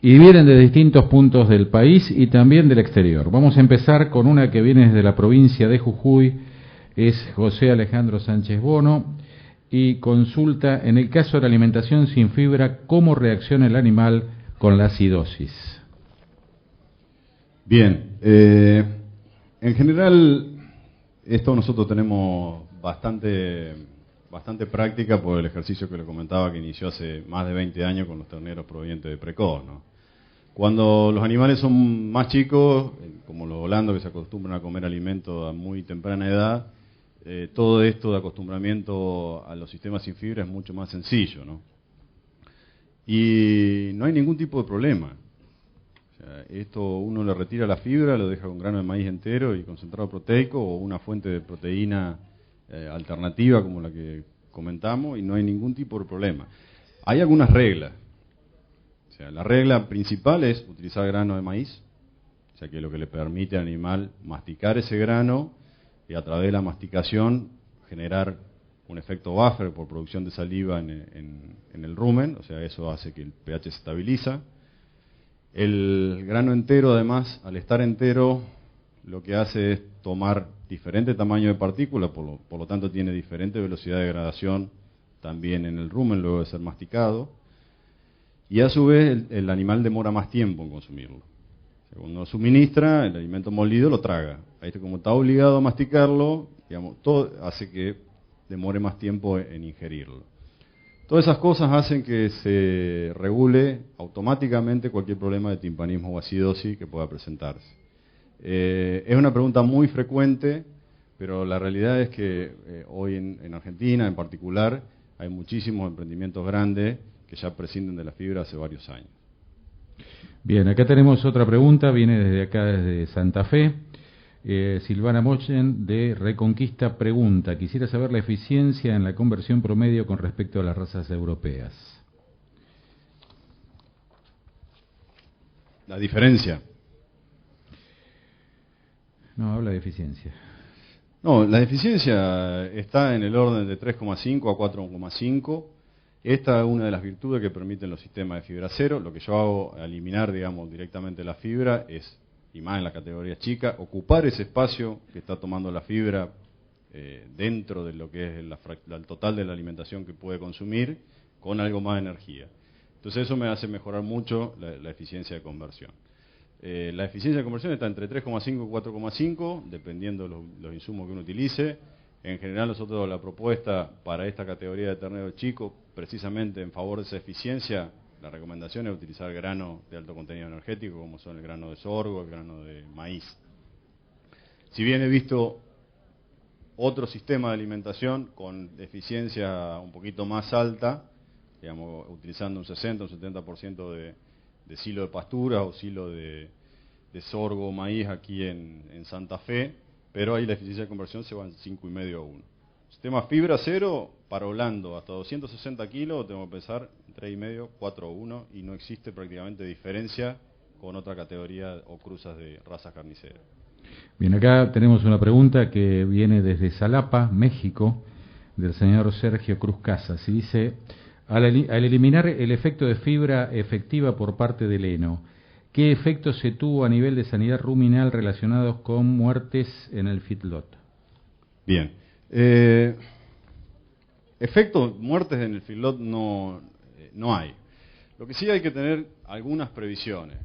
Y vienen de distintos puntos del país y también del exterior. Vamos a empezar con una que viene desde la provincia de Jujuy, es José Alejandro Sánchez Bono, y consulta, en el caso de la alimentación sin fibra, ¿cómo reacciona el animal con la acidosis? Bien, en general, esto nosotros tenemos bastante práctica por el ejercicio que le comentaba que inició hace más de 20 años con los terneros provenientes de Precos, ¿no? Cuando los animales son más chicos, como los holandos que se acostumbran a comer alimentos a muy temprana edad, todo esto de acostumbramiento a los sistemas sin fibra es mucho más sencillo, ¿no? Y no hay ningún tipo de problema. O sea, esto uno le retira la fibra, lo deja con grano de maíz entero y concentrado proteico o una fuente de proteína alternativa como la que comentamos y no hay ningún tipo de problema. Hay algunas reglas. O sea, la regla principal es utilizar grano de maíz, o sea que lo que le permite al animal masticar ese grano y a través de la masticación generar un efecto buffer por producción de saliva en el rumen, o sea, eso hace que el pH se estabiliza. El grano entero, además, al estar entero, lo que hace es tomar diferente tamaño de partículas, por lo tanto tiene diferente velocidad de degradación también en el rumen luego de ser masticado. Y a su vez el animal demora más tiempo en consumirlo. Cuando uno suministra, el alimento molido lo traga. Ahí como está obligado a masticarlo, digamos, todo hace que demore más tiempo en ingerirlo. Todas esas cosas hacen que se regule automáticamente cualquier problema de timpanismo o acidosis que pueda presentarse. Es una pregunta muy frecuente, pero la realidad es que hoy en Argentina en particular hay muchísimos emprendimientos grandes que ya prescinden de la fibra hace varios años. Bien, acá tenemos otra pregunta, viene desde acá, desde Santa Fe. Silvana Mochen de Reconquista pregunta, quisiera saber la eficiencia en la conversión promedio con respecto a las razas europeas. La diferencia. No, habla de eficiencia. No, la eficiencia está en el orden de 3,5 a 4,5. Esta es una de las virtudes que permiten los sistemas de fibra cero. Lo que yo hago al eliminar, digamos, directamente la fibra es, y más en la categoría chica, ocupar ese espacio que está tomando la fibra dentro de lo que es el total de la alimentación que puede consumir con algo más de energía. Entonces eso me hace mejorar mucho la eficiencia de conversión. La eficiencia de conversión está entre 3,5 y 4,5, dependiendo de los insumos que uno utilice. En general nosotros la propuesta para esta categoría de ternero chico, precisamente en favor de esa eficiencia, la recomendación es utilizar granos de alto contenido energético, como son el grano de sorgo, el grano de maíz. Si bien he visto otro sistema de alimentación con eficiencia un poquito más alta, digamos, utilizando un 60 o un 70% de silo de pastura o silo de sorgo o maíz aquí en Santa Fe, pero ahí la eficiencia de conversión se va en 5,5 a 1. Sistema fibra cero, parolando hasta 260 kilos, tengo que pensar 3,5, 4 a 1, y no existe prácticamente diferencia con otra categoría o cruzas de razas carniceras. Bien, acá tenemos una pregunta que viene desde Xalapa, México, del señor Sergio Cruz Casas, y dice: al eliminar el efecto de fibra efectiva por parte del heno, ¿qué efectos se tuvo a nivel de sanidad ruminal relacionados con muertes en el feedlot? Bien. Efectos, muertes en el feedlot no hay. Lo que sí hay que tener algunas previsiones.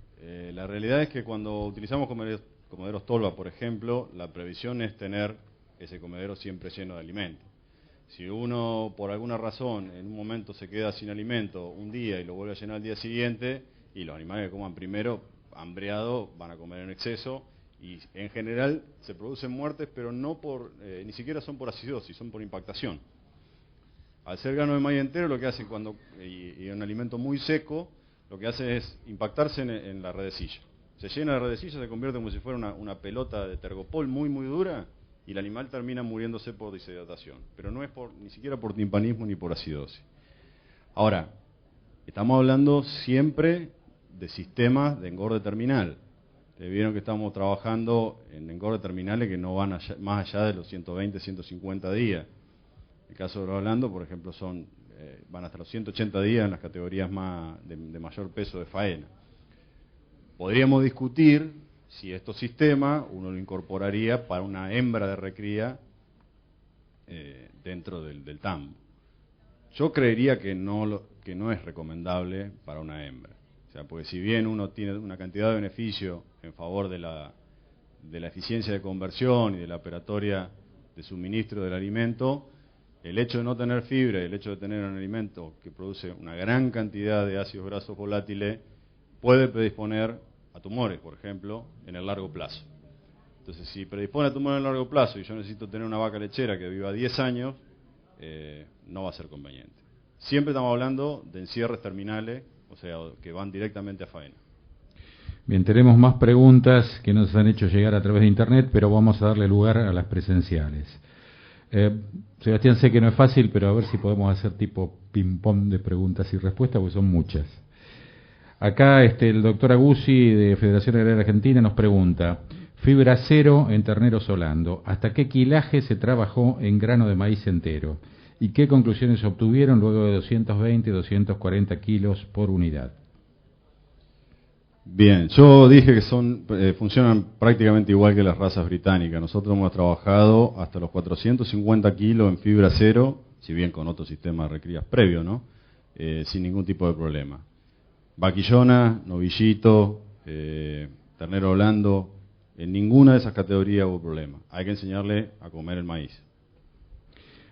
La realidad es que cuando utilizamos comederos tolva, por ejemplo, la previsión es tener ese comedero siempre lleno de alimento. Si uno, por alguna razón, en un momento se queda sin alimento un día y lo vuelve a llenar al día siguiente, y los animales que coman primero, hambriados, van a comer en exceso, y en general se producen muertes, pero no ni siquiera son por acidosis, son por impactación. Al ser grano de maíz entero, lo que hacen y un alimento muy seco, lo que hace es impactarse en la redecilla. Se llena la redecilla, se convierte como si fuera una pelota de tergopol muy dura, y el animal termina muriéndose por deshidratación. Pero no es ni siquiera por timpanismo ni por acidosis. Ahora, estamos hablando siempre de sistemas de engorde terminal. Ustedes vieron que estamos trabajando en engorde terminales que no van más allá de los 120, 150 días. En el caso de Orlando, por ejemplo, van hasta los 180 días en las categorías de mayor peso de faena. Podríamos discutir si estos sistemas uno lo incorporaría para una hembra de recría dentro del tambo. Yo creería que no es recomendable para una hembra. O sea, porque si bien uno tiene una cantidad de beneficio en favor de la eficiencia de conversión y de la operatoria de suministro del alimento, el hecho de no tener fibra y el hecho de tener un alimento que produce una gran cantidad de ácidos grasos volátiles puede predisponer a tumores, por ejemplo, en el largo plazo. Entonces, si predispone a tumores en el largo plazo y yo necesito tener una vaca lechera que viva 10 años, no va a ser conveniente. Siempre estamos hablando de encierres terminales, o sea, que van directamente a faena. Bien, tenemos más preguntas que nos han hecho llegar a través de Internet, pero vamos a darle lugar a las presenciales. Sebastián, sé que no es fácil, pero a ver si podemos hacer tipo ping-pong de preguntas y respuestas, porque son muchas. Acá el doctor Aguzzi de Federación Agraria Argentina nos pregunta: fibra cero en ternero solando, ¿hasta qué quilaje se trabajó en grano de maíz entero? ¿Y qué conclusiones obtuvieron luego de 220, 240 kilos por unidad? Bien, yo dije que funcionan prácticamente igual que las razas británicas. Nosotros hemos trabajado hasta los 450 kilos en fibra cero, si bien con otro sistema de recrías previo, ¿no? Sin ningún tipo de problema. Vaquillona, novillito, ternero blando, en ninguna de esas categorías hubo problema. Hay que enseñarle a comer el maíz.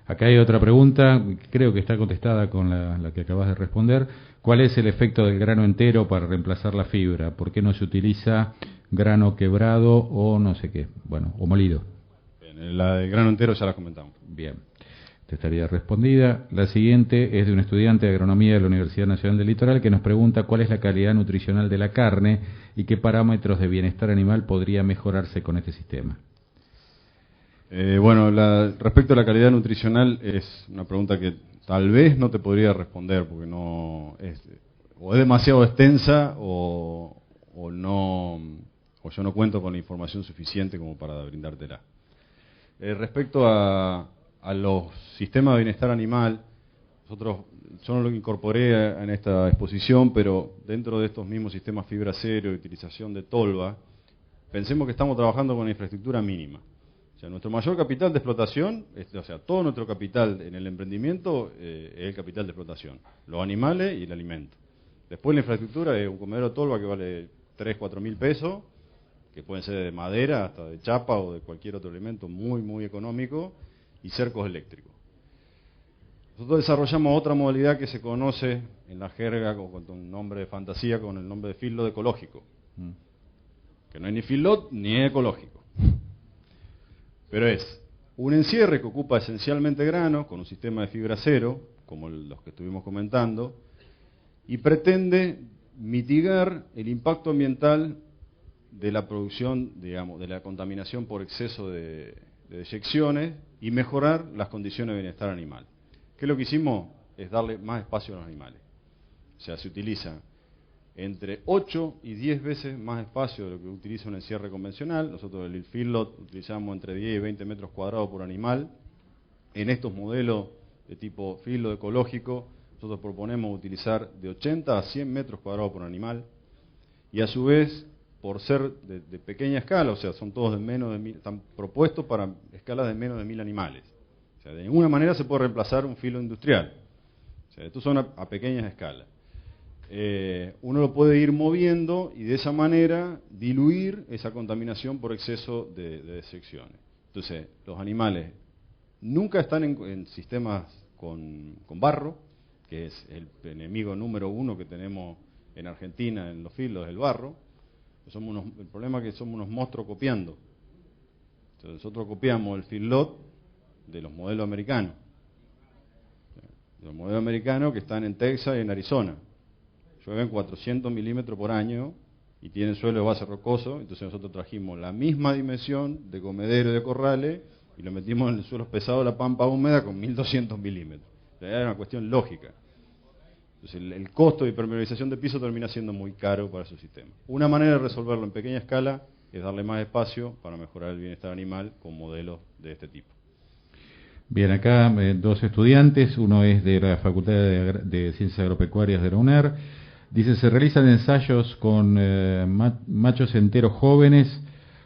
Acá hay otra pregunta, creo que está contestada con la que acabas de responder. ¿Cuál es el efecto del grano entero para reemplazar la fibra? ¿Por qué no se utiliza grano quebrado o no sé qué? Bueno, o molido. Bien, la del grano entero ya la comentamos. Bien, te estaría respondida. La siguiente es de un estudiante de agronomía de la Universidad Nacional del Litoral que nos pregunta cuál es la calidad nutricional de la carne y qué parámetros de bienestar animal podría mejorarse con este sistema. Bueno, respecto a la calidad nutricional es una pregunta que tal vez no te podría responder porque o es demasiado extensa o yo no cuento con la información suficiente como para brindártela. Respecto a los sistemas de bienestar animal, Yo no lo incorporé en esta exposición, pero dentro de estos mismos sistemas fibra acero y utilización de tolva, pensemos que estamos trabajando con una infraestructura mínima. O sea, nuestro mayor capital de explotación, o sea, todo nuestro capital en el emprendimiento es el capital de explotación, los animales y el alimento. Después la infraestructura es un comedero de tolva que vale 3.000, 4.000 pesos, que pueden ser de madera, hasta de chapa o de cualquier otro elemento muy, muy económico, y cercos eléctricos. Nosotros desarrollamos otra modalidad que se conoce en la jerga con un nombre de fantasía, con el nombre de feedlot ecológico. Que no es ni feedlot ni es ecológico. Pero es un encierre que ocupa esencialmente granos, con un sistema de fibra acero, como los que estuvimos comentando, y pretende mitigar el impacto ambiental de la producción, digamos, de la contaminación por exceso de deyecciones y mejorar las condiciones de bienestar animal. ¿Qué es lo que hicimos? Es darle más espacio a los animales. O sea, se utiliza entre 8 y 10 veces más espacio de lo que utiliza un encierre convencional. Nosotros el feedlot utilizamos entre 10 y 20 metros cuadrados por animal. En estos modelos de tipo feedlot ecológico, nosotros proponemos utilizar de 80 a 100 metros cuadrados por animal. Y a su vez, por ser de pequeña escala, o sea, son todos de menos de 1000, están propuestos para escalas de menos de 1000 animales. O sea, de ninguna manera se puede reemplazar un filo industrial. O sea, estos son a pequeñas escalas. Uno lo puede ir moviendo y de esa manera diluir esa contaminación por exceso de desecciones. Entonces, los animales nunca están en sistemas con barro, que es el enemigo número uno que tenemos en Argentina en los filos, el barro. El problema es que somos unos monstruos copiando. Entonces, nosotros copiamos el feedlot de los modelos americanos. Los modelos americanos que están en Texas y en Arizona. Llueven 400 milímetros por año y tienen suelo de base rocoso. Entonces nosotros trajimos la misma dimensión de comedero y de corrales y lo metimos en el suelo pesado de la pampa húmeda con 1200 milímetros. O sea, era una cuestión lógica. Entonces el costo de impermeabilización de piso termina siendo muy caro para su sistema. Una manera de resolverlo en pequeña escala es darle más espacio para mejorar el bienestar animal con modelos de este tipo. Bien, acá dos estudiantes, uno es de la Facultad de Ciencias Agropecuarias de la UNER. Dice, ¿se realizan ensayos con machos enteros jóvenes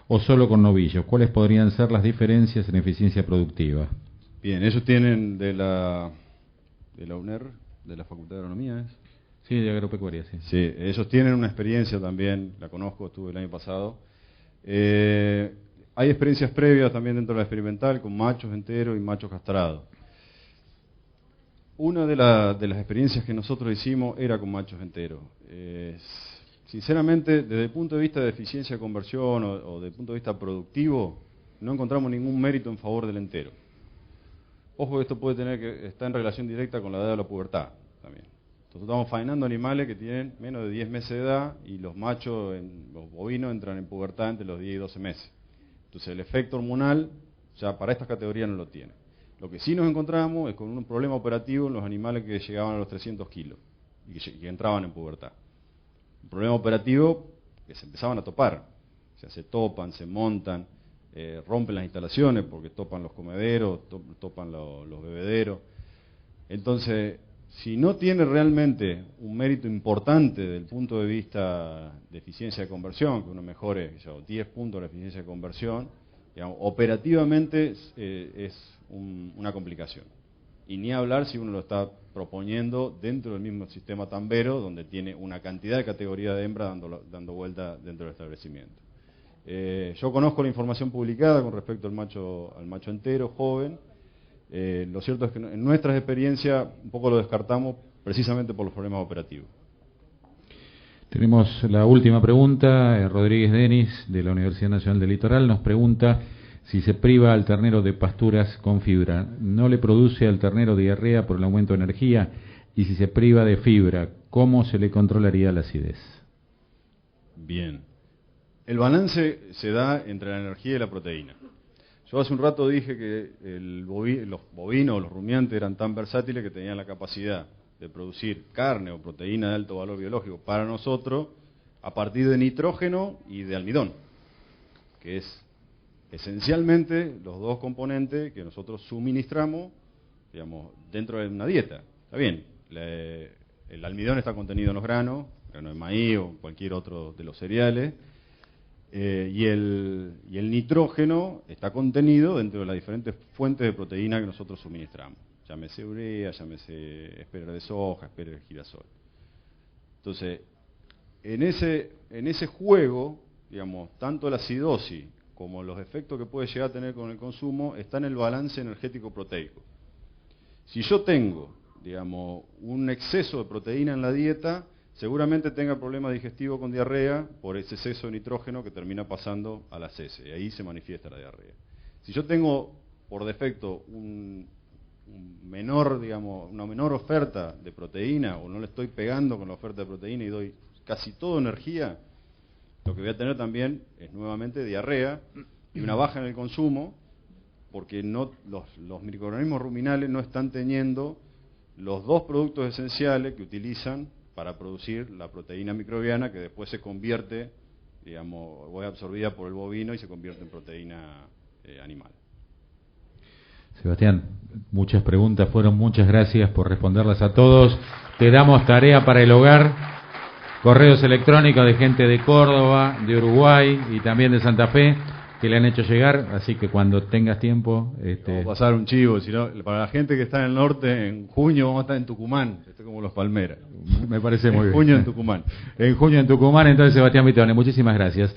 o solo con novillos? ¿Cuáles podrían ser las diferencias en eficiencia productiva? Bien, ellos tienen de la UNER, de la Facultad de Agronomía, ¿es? Sí, de Agropecuaria, sí. Sí, ellos tienen una experiencia también, la conozco, estuve el año pasado. Hay experiencias previas también dentro de la experimental con machos enteros y machos castrados. Una de las experiencias que nosotros hicimos era con machos enteros. Sinceramente, desde el punto de vista de eficiencia de conversión o desde el punto de vista productivo, no encontramos ningún mérito en favor del entero. Ojo que esto puede tener que estar en relación directa con la edad de la pubertad también. Entonces estamos faenando animales que tienen menos de 10 meses de edad y los machos, los bovinos, entran en pubertad entre los 10 y 12 meses. Entonces el efecto hormonal ya para estas categorías no lo tiene. Lo que sí nos encontramos es con un problema operativo en los animales que llegaban a los 300 kilos y que entraban en pubertad. Un problema operativo que se empezaban a topar. O sea, se topan, se montan, rompen las instalaciones porque topan los comederos, topan los bebederos. Entonces, si no tiene realmente un mérito importante desde el punto de vista de eficiencia de conversión, que uno mejore 10 puntos de eficiencia de conversión, digamos, operativamente es una complicación. Y ni hablar si uno lo está proponiendo dentro del mismo sistema tambero, donde tiene una cantidad de categoría de hembra dando vuelta dentro del establecimiento. Yo conozco la información publicada con respecto al macho entero, joven. Lo cierto es que en nuestras experiencias un poco lo descartamos precisamente por los problemas operativos. Tenemos la última pregunta. Rodríguez Denis, de la Universidad Nacional del Litoral, nos pregunta si se priva al ternero de pasturas con fibra, ¿no le produce al ternero diarrea por el aumento de energía? Y si se priva de fibra, ¿cómo se le controlaría la acidez? Bien. El balance se da entre la energía y la proteína. Yo hace un rato dije que los bovinos, los rumiantes eran tan versátiles que tenían la capacidad de producir carne o proteína de alto valor biológico para nosotros a partir de nitrógeno y de almidón, que es esencialmente los dos componentes que nosotros suministramos, digamos, dentro de una dieta. Está bien, el almidón está contenido en los granos, grano de maíz o cualquier otro de los cereales, y el nitrógeno está contenido dentro de las diferentes fuentes de proteína que nosotros suministramos. Llámese urea, llámese espera de soja, espera de girasol. Entonces, en ese juego, digamos, tanto la acidosis como los efectos que puede llegar a tener con el consumo, está en el balance energético proteico. Si yo tengo, digamos, un exceso de proteína en la dieta, seguramente tenga problemas digestivos con diarrea por ese exceso de nitrógeno que termina pasando a las heces, y ahí se manifiesta la diarrea. Si yo tengo por defecto una menor oferta de proteína, o no le estoy pegando con la oferta de proteína y doy casi toda energía, lo que voy a tener también es nuevamente diarrea y una baja en el consumo, porque los microorganismos ruminales no están teniendo los dos productos esenciales que utilizan para producir la proteína microbiana, que después se convierte, digamos, o es absorbida por el bovino y se convierte en proteína animal. Sebastián, muchas preguntas fueron, muchas gracias por responderlas a todos. Te damos tarea para el hogar. Correos electrónicos de gente de Córdoba, de Uruguay y también de Santa Fe que le han hecho llegar, así que cuando tengas tiempo... Vamos a pasar un chivo, sino, para la gente que está en el norte, en junio vamos a estar en Tucumán, como los Palmeras. Me parece muy bien. En junio en Tucumán. En junio en Tucumán, entonces Sebastián Vitone, muchísimas gracias.